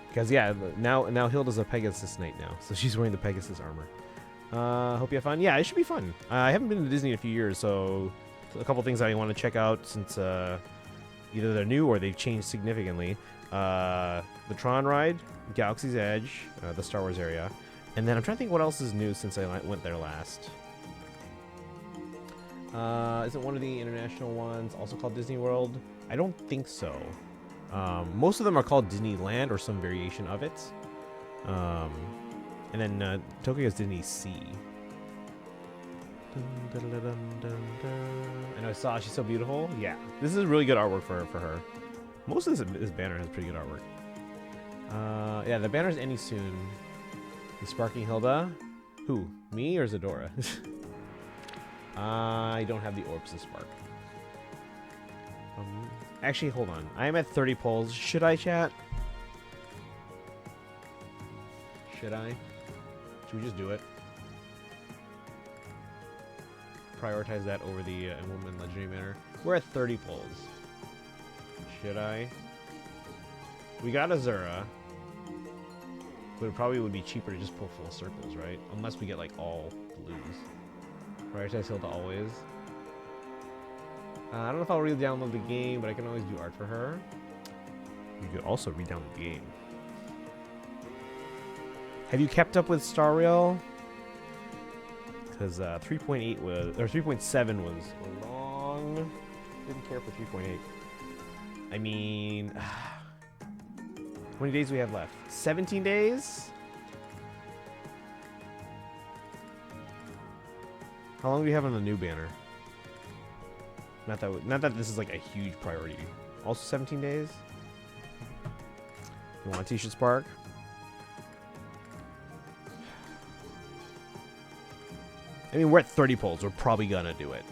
Because yeah, now Hilda's a Pegasus Knight now, so she's wearing the Pegasus armor. Hope you have fun. Yeah, it should be fun. I haven't been to Disney in a few years, so a couple things I want to check out since either they're new or they've changed significantly. The Tron ride, Galaxy's Edge, the Star Wars area, and then I'm trying to think what else is new since I went there last. Isn't one of the international ones also called Disney World? I don't think so. Most of them are called Disneyland or some variation of it. And then Tokyo's Disney Sea. I know I saw she's so beautiful. Yeah, this is really good artwork for her. Most of this banner has pretty good artwork. Yeah, the banner's ending soon. The Sparking Hilda. Who? Me or Zadora? I don't have the orbs to spark. Actually, hold on. I am at 30 polls. Should I, chat? Should I? Should we just do it? Prioritize that over the Emblem and Legendary Banner. We're at 30 polls. Should I? We got Azura. But it probably would be cheaper to just pull full circles, right? Unless we get, like, all blues. Prioritize Hilda always. I don't know if I'll re-download the game, but I can always do art for her. You could also re-download the game. Have you kept up with Star Rail? Because 3.8 was, or 3.7 was long. Didn't care for 3.8. I mean, how many days do we have left? 17 days? How long do we have on the new banner? Not that this is like a huge priority. Also 17 days? You want a T-shirt Spark? I mean, we're at 30 polls. We're probably gonna do it.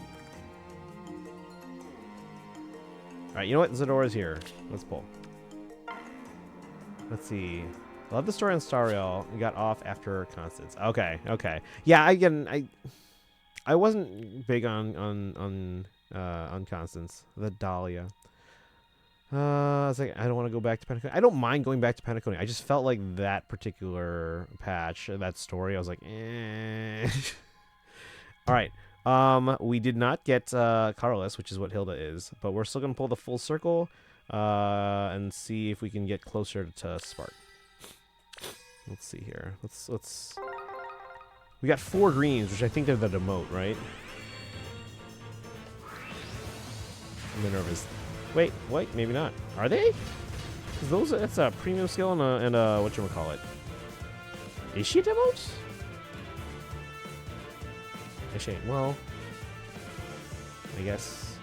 Alright, you know what? Zadora's here. Let's pull. Let's see. Love the story on Star Rail. We got off after Constance. Okay, okay. Yeah, I wasn't big on Constance. The Dahlia. I was like, I don't want to go back to Penacony. I don't mind going back to Penacony. I just felt like that particular patch, that story, I was like, eh. All right. We did not get Carlos, which is what Hilda is, but we're still gonna pull the full circle and see if we can get closer to Spark. Let's see here. Let's. We got 4 greens, which I think they're the demote, right? I'm nervous. Wait, maybe not. Are they? That's a premium skill and a whatchamacallit. Is she a demote? Actually, well, I guess.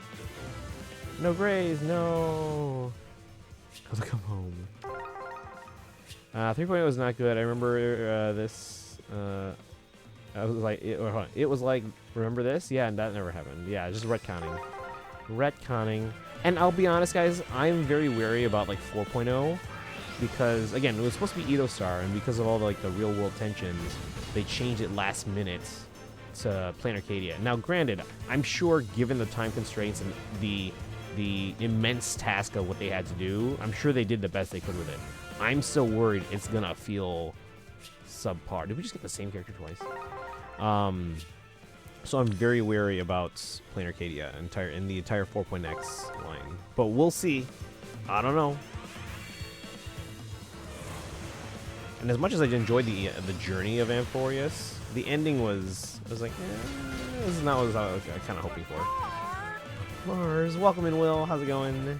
No grays, no. I'll come home. 3.0 was not good. I remember this. I was like, it was like, remember this? Yeah, and that never happened. Yeah, just retconning. Retconning. And I'll be honest, guys, I'm very wary about like 4.0 because, again, it was supposed to be Edo-Star, and because of all the, like, the real-world tensions, they changed it last minute to Plain Arcadia. Now, granted, I'm sure given the time constraints and the immense task of what they had to do, I'm sure they did the best they could with it. I'm still worried it's gonna feel subpar. Did we just get the same character twice? So I'm very wary about Plain Arcadia in the entire 4.x line. But we'll see. I don't know. And as much as I enjoyed the journey of Amphorius, the ending was, I was like, this is not what I was kind of hoping for. Mars, welcome in, Will. How's it going?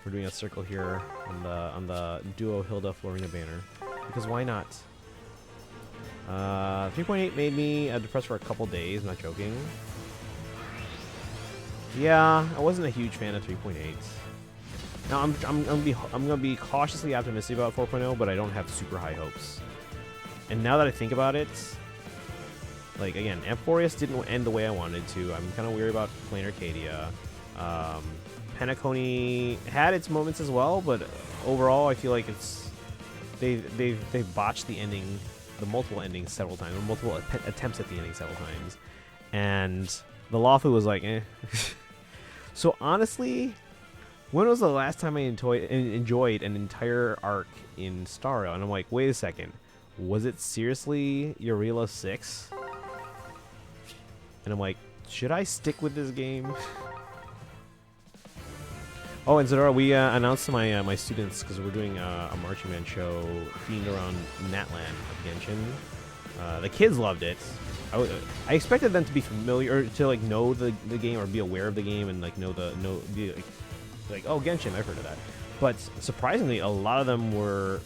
We're doing a circle here on the duo Hilda Florina banner because why not? 3.8 made me depressed for a couple days. Not joking. Yeah, I wasn't a huge fan of 3.8. Now I'm gonna be cautiously optimistic about 4.0, but I don't have super high hopes. And now that I think about it, like again, Amphorius didn't end the way I wanted to. I'm kind of weary about Plain Arcadia. Penacony had its moments as well, but overall, I feel like it's they've botched the ending, the multiple endings several times, or multiple attempts at the ending several times, and the Lawfu was like, eh. So honestly, when was the last time I enjoyed an entire arc in Star Rail? And I'm like, wait a second, was it seriously Eurela 6? And I'm like, should I stick with this game? Oh, and Zadora, we announced to my students, because we're doing a marching band show themed around Natlan of Genshin. The kids loved it. I expected them to be familiar, or to like know the game, or be aware of the game, and like be like, oh, Genshin, I've heard of that. But surprisingly, a lot of them were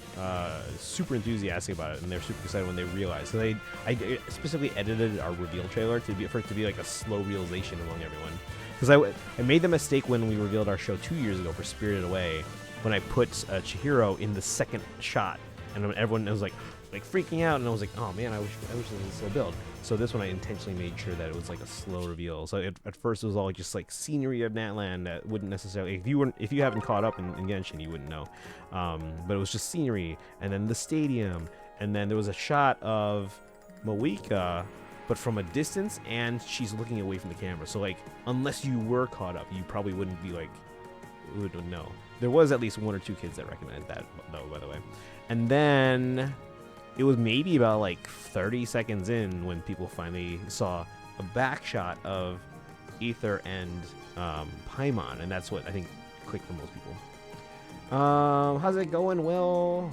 super enthusiastic about it, and they're super excited when they realized. So I specifically edited our reveal trailer for it to be like a slow realization among everyone. Because I made the mistake when we revealed our show 2 years ago for Spirited Away, when I put Chihiro in the second shot, and everyone was like freaking out, and I was like, oh man, I wish this was a slow build. So this one I intentionally made sure that it was like a slow reveal. So at first it was all just like scenery of Natlan that wouldn't necessarily, if you haven't caught up in Genshin, you wouldn't know. But it was just scenery, and then the stadium, and then there was a shot of Moika, but from a distance, and she's looking away from the camera. So like, unless you were caught up, you probably wouldn't be like, wouldn't know. There was at least 1 or 2 kids that recognized that, though, by the way. And then it was maybe about like 30 seconds in when people finally saw a back shot of Aether and Paimon, and that's what I think clicked for most people. How's it going, Will?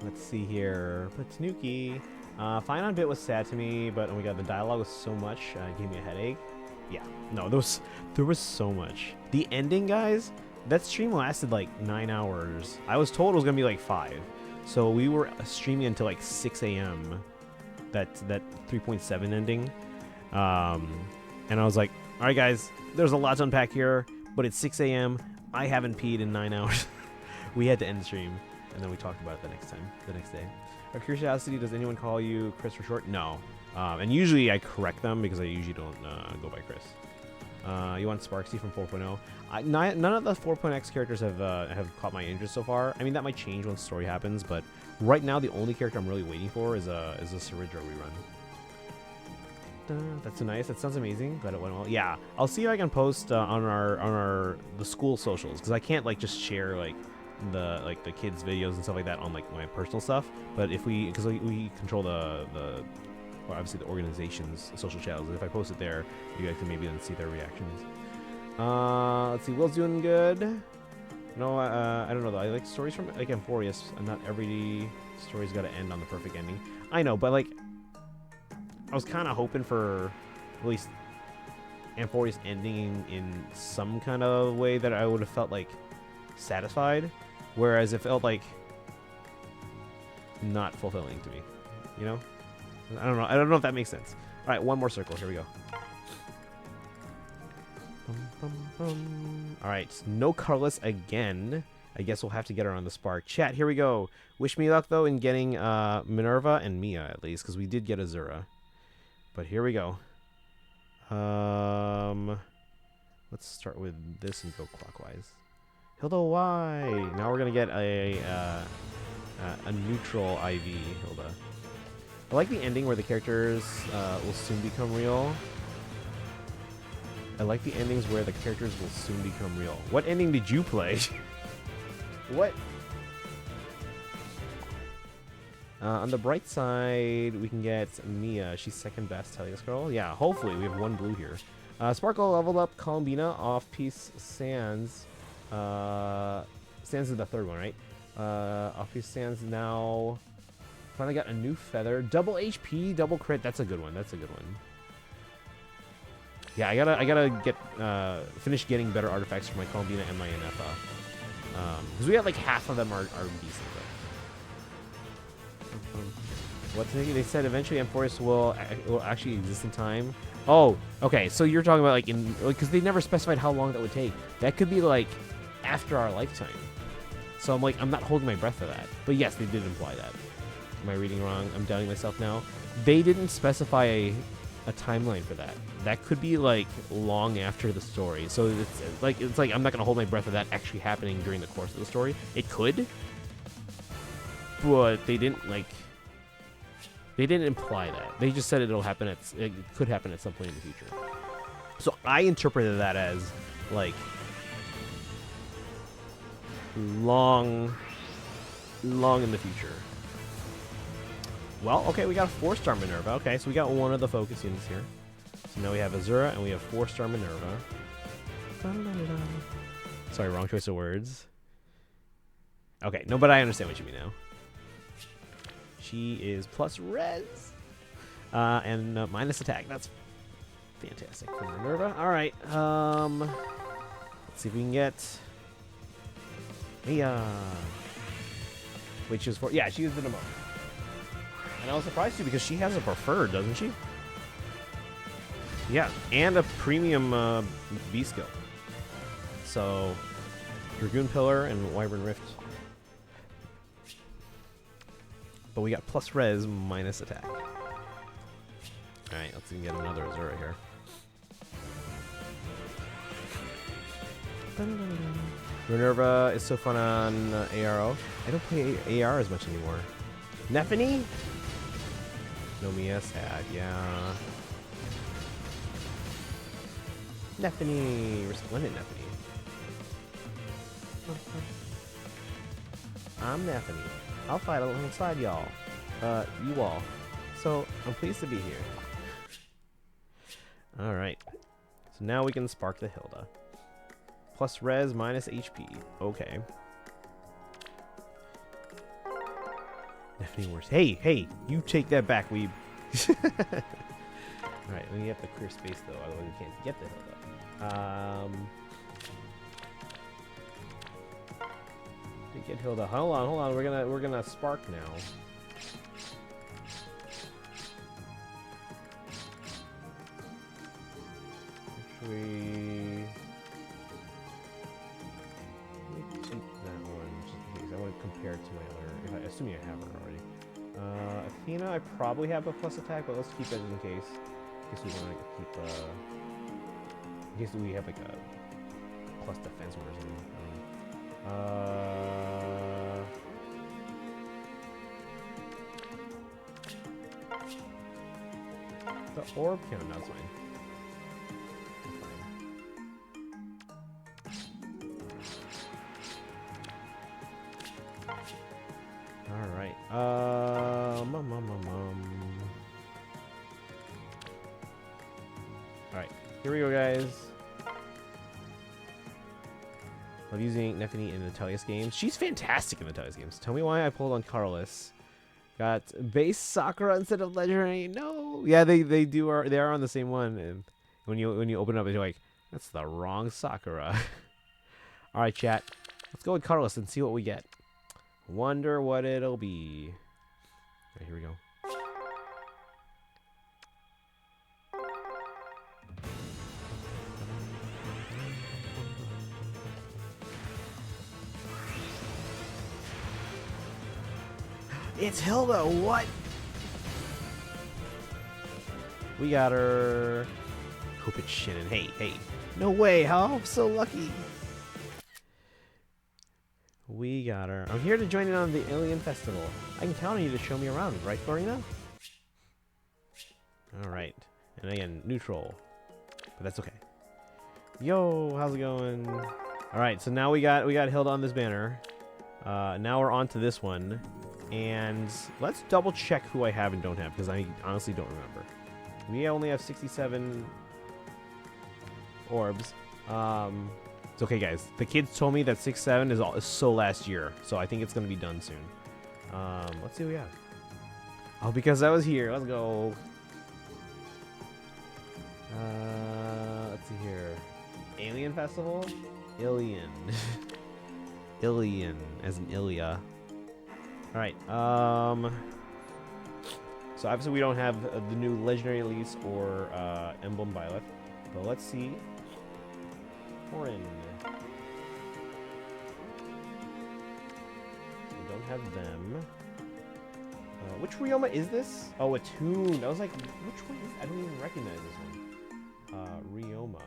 Let's see here. But Tanuki, Fine on Bit was sad to me, but oh my god, the dialogue was so much, it gave me a headache. Yeah, no, there was so much. The ending, guys, that stream lasted like 9 hours. I was told it was gonna be like 5. So we were streaming until like 6 a.m. That 3.7 ending. And I was like, all right, guys, there's a lot to unpack here, but it's 6 a.m. I haven't peed in 9 hours. We had to end the stream, and then we talked about it the next day. Out of curiosity, does anyone call you Chris for short? No. And usually I correct them because I usually don't go by Chris. You want Sparksy from 4.0? None of the 4.x characters have caught my interest so far. I mean, that might change once the story happens, but right now the only character I'm really waiting for is a Ceridra rerun. That's so nice. That sounds amazing. Glad it went well. Yeah, I'll see if I can post on the school socials, because I can't like just share like the kids' videos and stuff like that on like my personal stuff. But if because we control well, obviously the organization's social channels. If I post it there, you guys can maybe then see their reactions. Let's see. Will's doing good. No, I don't know though. I like stories from like Amphorius, and not every story's got to end on the perfect ending. I know, but like, I was kind of hoping for at least Amphorius ending in some kind of way that I would have felt like satisfied, whereas it felt like not fulfilling to me. You know? I don't know. I don't know if that makes sense. All right, one more circle. Here we go. All right, no Carlos again. I guess we'll have to get her on the spark. Chat, here we go. Wish me luck, though, in getting Minerva and Mia, at least, because we did get Azura. But here we go. Let's start with this and go clockwise. Hilda Y. Now we're going to get a neutral IV Hilda. I like the ending where the characters will soon become real. I like the endings where the characters will soon become real. What ending did you play? What? On the bright side, we can get Mia. She's second best Helios Girl. Yeah, hopefully. We have one blue here. Sparkle leveled up Columbina. Off-Piece Sands. Sands is the third one, right? Off-Piece Sands now... Finally got a new feather. Double HP, double crit. That's a good one. That's a good one. Yeah, I gotta get finish getting better artifacts for my Columbina and my NFA. Because we got like half of them are decent. What they said eventually Amphorius will actually exist in time. Oh, okay. So you're talking about like because they never specified how long that would take. That could be like after our lifetime. So I'm not holding my breath for that. But yes, they did imply that. Am I reading wrong? I'm doubting myself now. They didn't specify a timeline for that. That could be like long after the story. So it's like I'm not gonna hold my breath of that actually happening during the course of the story. It could, but they didn't imply that. They just said it could happen at some point in the future. So I interpreted that as like long in the future. Well, okay, we got a 4-star Minerva. Okay, so we got one of the focus units here. So now we have Azura and we have 4-star Minerva. Sorry, wrong choice of words. Okay, no, but I understand what you mean now. She is plus res. And minus attack. That's fantastic for Minerva. Alright, let's see if we can get... Wait, she was 4... Yeah, she used the demo. And I was surprised too because she has a preferred, doesn't she? Yeah, and a premium B skill. So, Dragoon Pillar and Wyvern Rift. But we got plus res, minus attack. Alright, let's even get another Azura here. Minerva is so fun on ARO. I don't play AR as much anymore. Nephany? No Mia, sad, yeah. Nephany, resplendent Nephany. I'm Nephany. I'll fight alongside y'all. You all. So, I'm pleased to be here. Alright. So now we can spark the Hilda. Plus res, minus HP. Okay. Definitely worse. Hey, you take that back, weeb. Alright, we have to clear space though, otherwise we can't get the Hilda. To get Hilda. Hold on. We're gonna spark now. Actually, let me keep that one just in case. I want to compare it to my other. Assuming I have her already. Athena, I probably have a plus attack, but let's keep it in case. In case we want to keep. In case we have like a plus defense or something. The orb count, that's fine. Alright. Alright, here we go, guys. Love using Nephany in the Natalia's games. She's fantastic in the Natalia's games. Tell me why I pulled on Carlos. Got base Sakura instead of legendary. No. Yeah, they are on the same one. And when you open it up, you're like, that's the wrong Sakura. All right, chat. Let's go with Carlos and see what we get. Wonder what it'll be. All right, here we go. It's Hilda, what? We got her. Hope it's Shannon. Hey. No way, how? I'm so lucky. We got her. I'm here to join in on the Alien Festival. I can count on you to show me around, right, Florina? Alright. And again, neutral. But that's okay. Yo, how's it going? Alright, so now we got Hilda on this banner. Now we're on to this one. And let's double check who I have and don't have, because I honestly don't remember. We only have 67 orbs. It's okay, guys. The kids told me that 6-7 is so last year, so I think it's going to be done soon. Let's see what we have. Oh, because I was here. Let's go. Let's see here. Alien Festival? Alien. Ilian, as in Ilya. Alright, so obviously we don't have the new Legendary Elise or Emblem Byleth, but let's see. Foreign. We don't have them. Which Ryoma is this? Oh, a tune. I was like, which one is? I don't even recognize this one. Ryoma.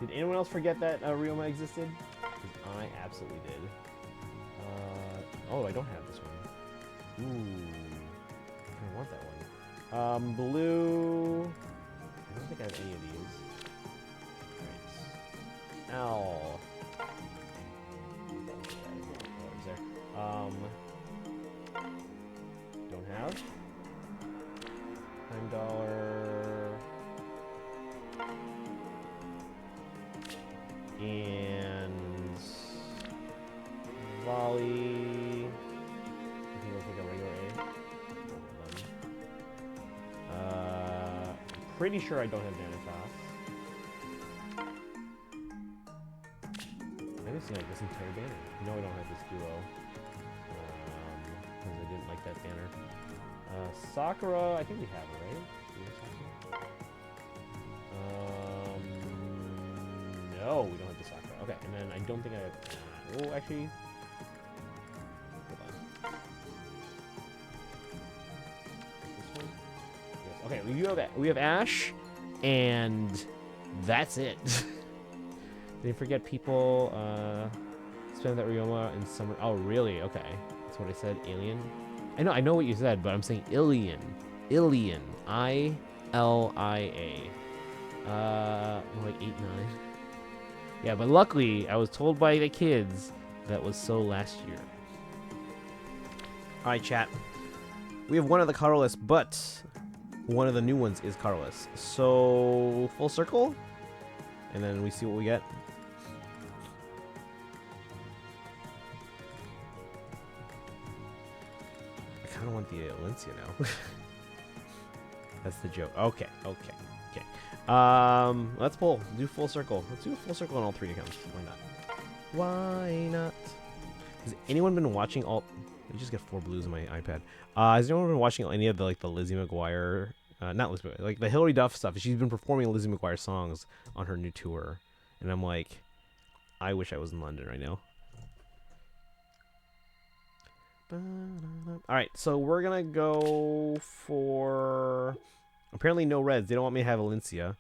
Did anyone else forget that Ryoma existed? Because I absolutely did. Oh, I don't have this one. Ooh. I want that one. Blue. I don't think I have any of these. Alright. Owl. Oh, is there? Don't have. $9. And volley. I think looks like a regular A. Pretty sure I don't have Vanitas. I haven't seen like this entire banner. No, I don't have this duo. Because I didn't like that banner. Sakura, I think we have it, right? No, we don't have the Sakura. Okay, and then I don't think I have... Oh, actually... Hold on. This one? Yes. Okay, we have Ash, and that's it. Didn't forget people spend that Ryoma in summer. Oh, really? Okay. That's what I said. Alien? I know what you said, but I'm saying Ilian. Ilian. I-L-I-A. Like 8, 9. Yeah, but luckily, I was told by the kids that was so last year. Alright, chat. We have one of the colorless, but one of the new ones is colorless. So, full circle? And then we see what we get. I kind of want the Valencia now. That's the joke. Okay. Let's pull. Do full circle. Let's do a full circle on all 3 accounts. Why not? Why not? Has anyone been watching all... I just got 4 blues on my iPad. Has anyone been watching any of the Lizzie McGuire... not Lizzie McGuire, like the Hilary Duff stuff? She's been performing Lizzie McGuire songs on her new tour. And I'm like, I wish I was in London right now. Alright, so we're gonna go for... Apparently no reds. They don't want me to have Valencia.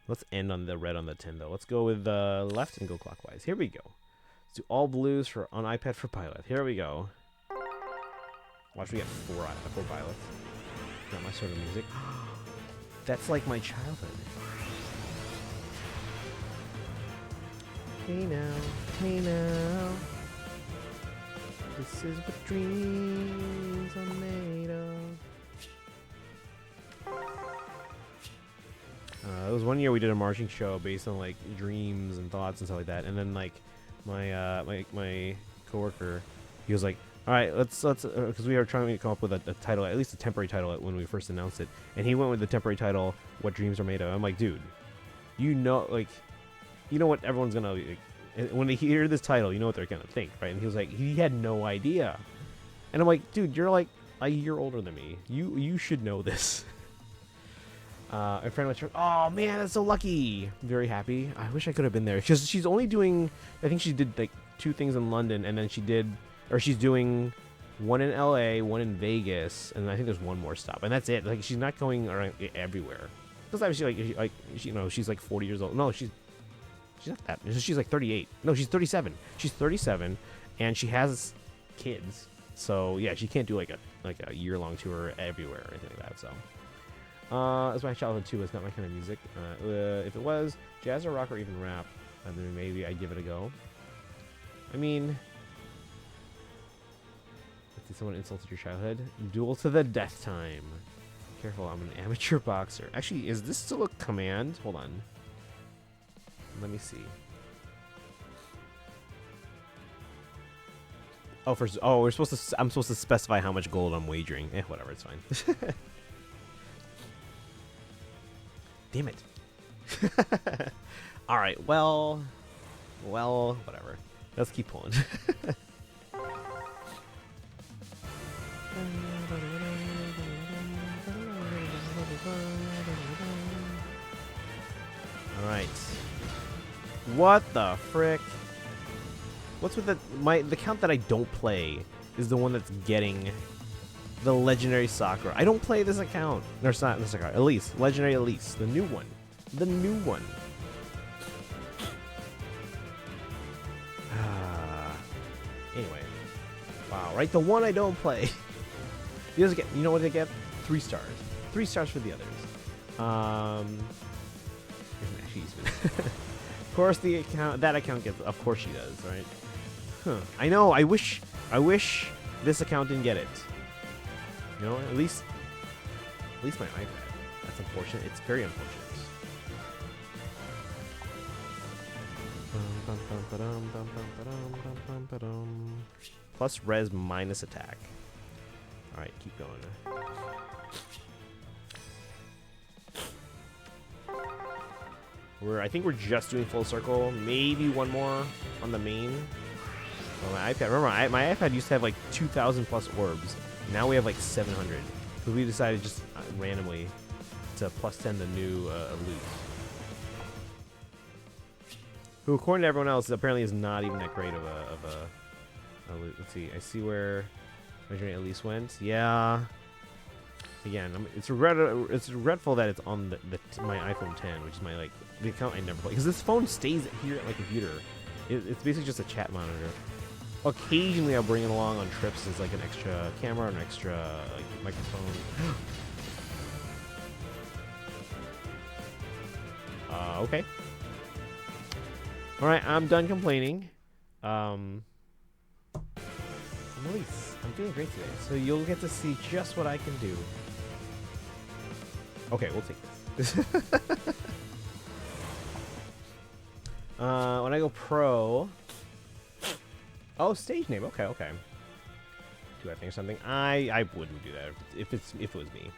Let's end on the red on the 10, though. Let's go with the left and go clockwise. Here we go. Let's do all blues on iPad for Pilot. Here we go. Watch, we get 4 pilots. Not my sort of music. That's like my childhood. Hey now. This is what dreams are made of. It was one year we did a marching show based on like dreams and thoughts and stuff like that, and then like my coworker, he was like, "All right, let's because we were trying to come up with a title, at least a temporary title when we first announced it," and he went with the temporary title, "What Dreams Are Made Of." I'm like, dude, you know what everyone's gonna like, when they hear this title, you know what they're gonna think, right? And he was like, he had no idea, and I'm like, dude, you're like a year older than me. You should know this. A friend was, oh man, that's so lucky. I'm very happy. I wish I could have been there because she's only doing, I think she did like 2 things in London, and then she's doing 1 in LA, 1 in Vegas, and I think there's 1 more stop, and that's it. Like, she's not going around everywhere because obviously like you know, she's like 40 years old. No, she's not that. She's like 38. No, she's 37. She's 37, and she has kids. So yeah, she can't do like a year-long tour everywhere or anything like that. So. That's my childhood too. It's not my kind of music. If it was jazz or rock or even rap, then maybe I'd give it a go. I mean, did someone insulted your childhood? Duel to the death time. Careful, I'm an amateur boxer. Actually, is this still a command? Hold on. Let me see. Oh, I'm supposed to specify how much gold I'm wagering. Whatever, it's fine. Damn it. Alright, well, whatever. Let's keep pulling. Alright. What the frick? What's with the the account that I don't play is the one that's getting the legendary Sakura. I don't play this account. No, it's not the Sakura. Elise, legendary Elise, the new one, the new one. Anyway, wow, right? The one I don't play. He doesn't get. You know what they get? 3 stars. 3 stars for the others. Of course, that account gets. Of course, she does, right? Huh. I know. I wish this account didn't get it. You know, at least my iPad. That's unfortunate. It's very unfortunate. Plus res minus attack. All right, keep going. I think we're just doing full circle. Maybe one more on the main. Oh, my iPad. Remember, my iPad used to have like 2,000 plus orbs. Now we have like 700. So we decided just randomly to plus 10 the new loot. Who, according to everyone else, apparently is not even that great of a loot. Let's see. I see where Legendary Elise went. Yeah. Again, it's regretful that it's on my iPhone 10, which is my the account I never play, because this phone stays here at my computer. It's basically just a chat monitor. Occasionally, I'll bring it along on trips as like an extra camera or an extra microphone. Okay. All right, I'm done complaining. I'm Elise. I'm doing great today, so you'll get to see just what I can do. Okay, we'll take this. When I go pro... Oh, stage name. Okay. Do I think something? I wouldn't do that if it was me.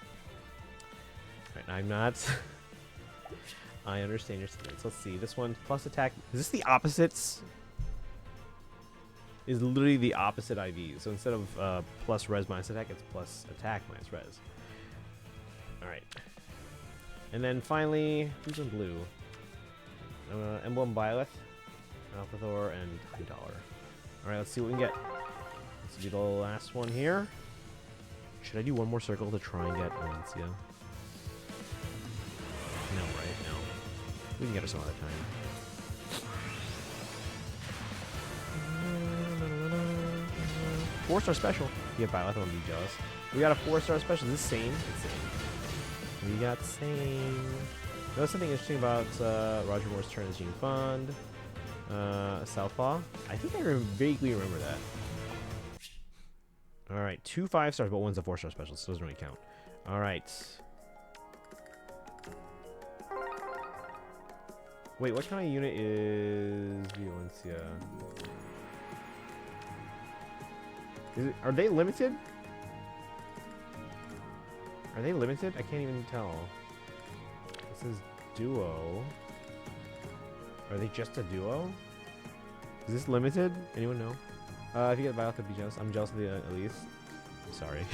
Right, I'm not... I understand your stance. Let's see. This one, plus attack. Is this the opposites? Is literally the opposite IV. So instead of plus res minus attack, it's plus attack minus res. Alright. And then finally, who's in blue? Emblem Violet, Alphathor, and High Dollar. Alright, let's see what we can get. Let's do the last one here. Should I do one more circle to try and get Valencia? No, right? No. We can get her some other time. 4-star special. You get Violet, I won't be jealous. We got a 4-star special. Is this same? It's same. We got same. Notice something interesting about Roger Moore's turn as Gene Fund. Southpaw. I think I vaguely remember that. Alright, 2 5-stars, but one's a 4-star special, so it doesn't really count. Alright. Wait, what kind of unit is Valencia? Are they limited? Are they limited? I can't even tell. This is duo. Are they just a duo? Is this limited? Anyone know? If you get Violet, I'd be jealous. I'm jealous of the Elise. Sorry.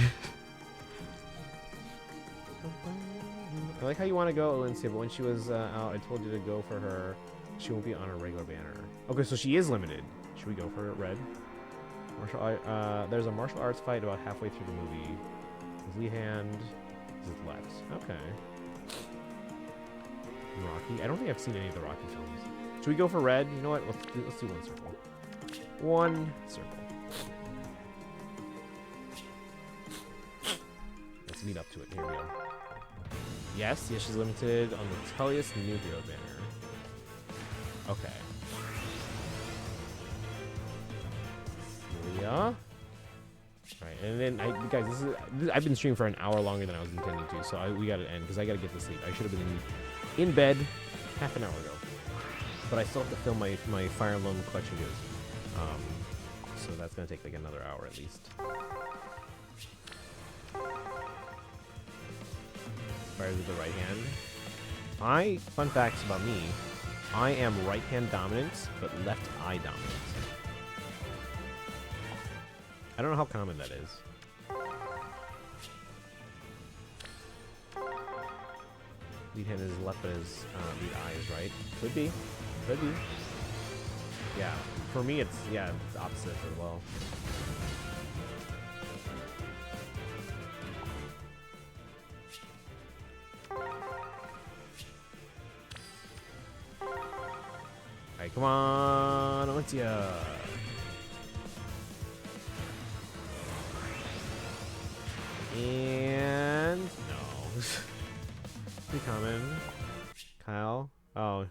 I like how you want to go, Valencia, but when she was out, I told you to go for her. She won't be on a regular banner. Okay, so she is limited. Should we go for red? There's a martial arts fight about halfway through the movie. His Lee hand is his left. Okay. Rocky. I don't think I've seen any of the Rocky films. Should we go for red? You know what? Let's do one circle. One circle. Let's meet up to it. Here we go. Yes, she's limited on the Tullius New Hero banner. Okay. Here we are. Alright, and then, guys, I've been streaming for an hour longer than I was intending to, so we gotta end, because I gotta get to sleep. I should have been in bed half an hour ago. But I still have to film my Fire Emblem collection videos. So that's gonna take like another hour at least. Fires with the right hand. Fun facts about me. I am right hand dominant, but left eye dominant. I don't know how common that is. Lead hand is left, but his lead eye is right. Could be. Could be. Yeah, for me it's it's opposite as well. Alright, come on, Olyncia. And no. Pretty common. Kyle. Oh.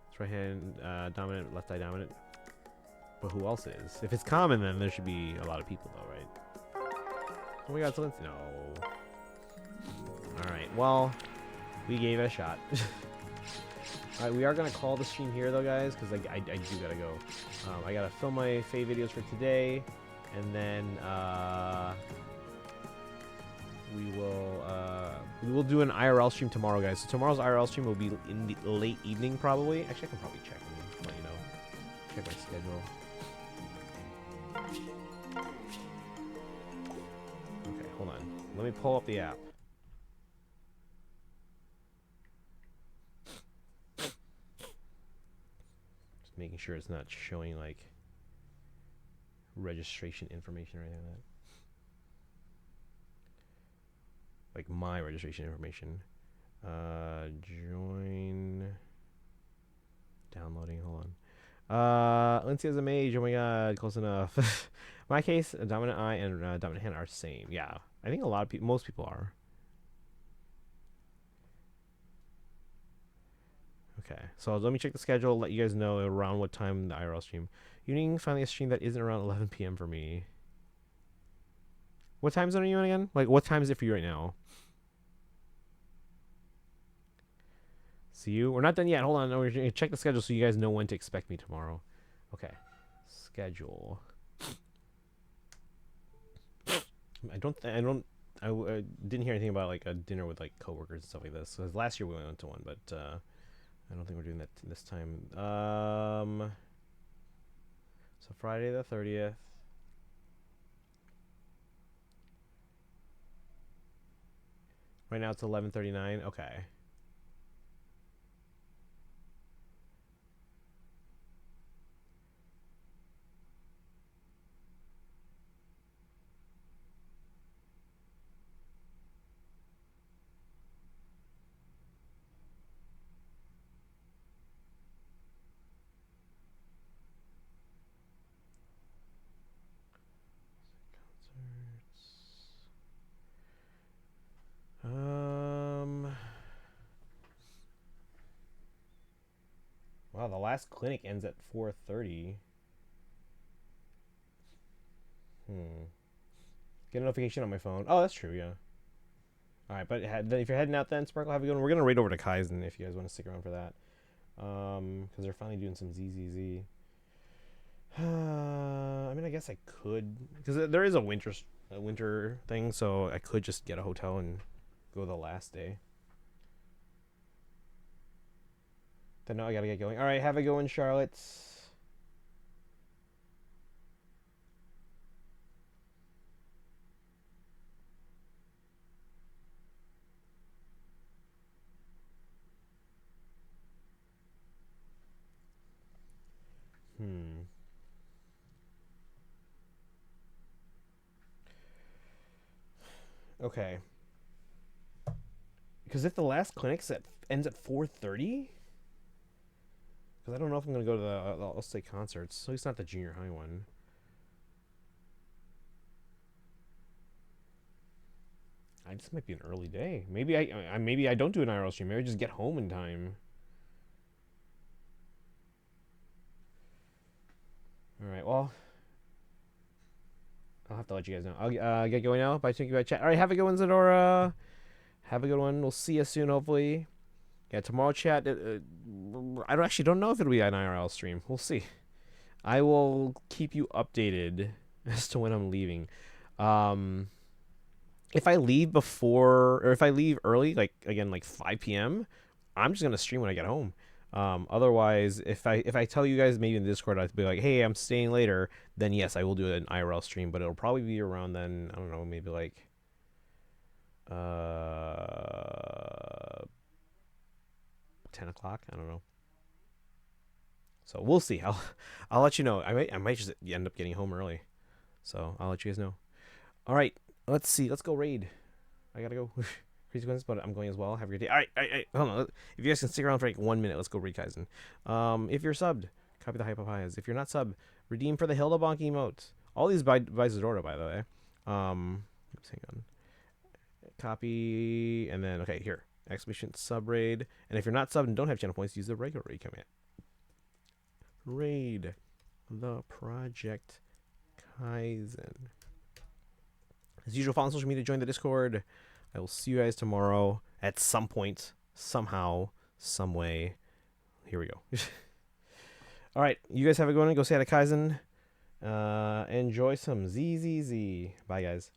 It's right hand dominant, left eye dominant. But who else is? If it's common, then there should be a lot of people though, right? Oh my god, so let's no. Alright, well, we gave it a shot. Alright, we are gonna call the stream here though, guys, because I do gotta go. I gotta film my FEH videos for today, and then we will do an IRL stream tomorrow, guys. So tomorrow's IRL stream will be in the late evening, probably. Actually, I can probably check and let you know. Check my schedule. Okay, hold on. Let me pull up the app. Just making sure it's not showing like registration information or anything like that. Like my registration information. Join. Downloading. Hold on. Lindsay has a mage. Oh my god, close enough. My case, dominant eye and dominant hand are the same. Yeah, I think a lot of people, most people are. Okay, so let me check the schedule. Let you guys know around what time the IRL stream. Evening, finally a stream that isn't around 11 p.m. for me. What time zone are you in again? Like, what time is it for you right now? See you. We're not done yet. Hold on. We're gonna check the schedule so you guys know when to expect me tomorrow. Okay. Schedule. I didn't hear anything about like a dinner with like coworkers and stuff like this. Because last year we went to one, but I don't think we're doing that this time. So Friday the 30th. Right now it's 11:39. Okay. Wow, the last clinic ends at 4:30. Get a notification on my phone. Oh, that's true, yeah. Alright, but if you're heading out then, Sparkle, have a good one. We're going to raid over to Kaizen if you guys want to stick around for that. Because they're finally doing some ZZZ. I mean, I guess I could. Because there is a winter thing, so I could just get a hotel and go the last day. Then now I gotta get going. Alright, have a good one, Charlotte. Okay. Because if the last clinic ends at 4:30, because I don't know if I'm gonna go to the All-State concerts. At least not the junior high one. This might be an early day. Maybe I don't do an IRL stream. Maybe I just get home in time. All right. Well, I'll have to let you guys know. I'll get going now. Bye. Thank you. Bye, chat. All right. Have a good one, Zadora. Have a good one. We'll see you soon, hopefully. Yeah, tomorrow, chat. I don't know if it'll be an IRL stream. We'll see. I will keep you updated as to when I'm leaving. If I leave before, or if I leave early, like again, like 5 p.m., I'm just gonna stream when I get home. Otherwise, if I tell you guys maybe in Discord, I'd be like, hey, I'm staying later, then yes, I will do an IRL stream, but it'll probably be around then. I don't know, maybe like 10 o'clock. I don't know. So we'll see. I'll let you know. I might just end up getting home early. So I'll let you guys know. All right, let's see. Let's go raid. I gotta go. Crazy coincidence, but I'm going as well. Have a good day. All right. Hold on. If you guys can stick around for like 1 minute, let's go raid Kaizen. If you're subbed, copy the hype of highs. If you're not subbed, redeem for the Hilda Bonk emote. All these by Zadordo, by the way. Oops, hang on. Copy, and then, okay, here. Exclamation sub raid. And if you're not subbed and don't have channel points, use the regular raid command. Raid the Project Kaizen. As usual, follow on social media, join the Discord. I will see you guys tomorrow at some point, somehow, some way. Here we go. All right, you guys have a good one. Go say hi to Kaizen. Enjoy some ZZZ. Bye, guys.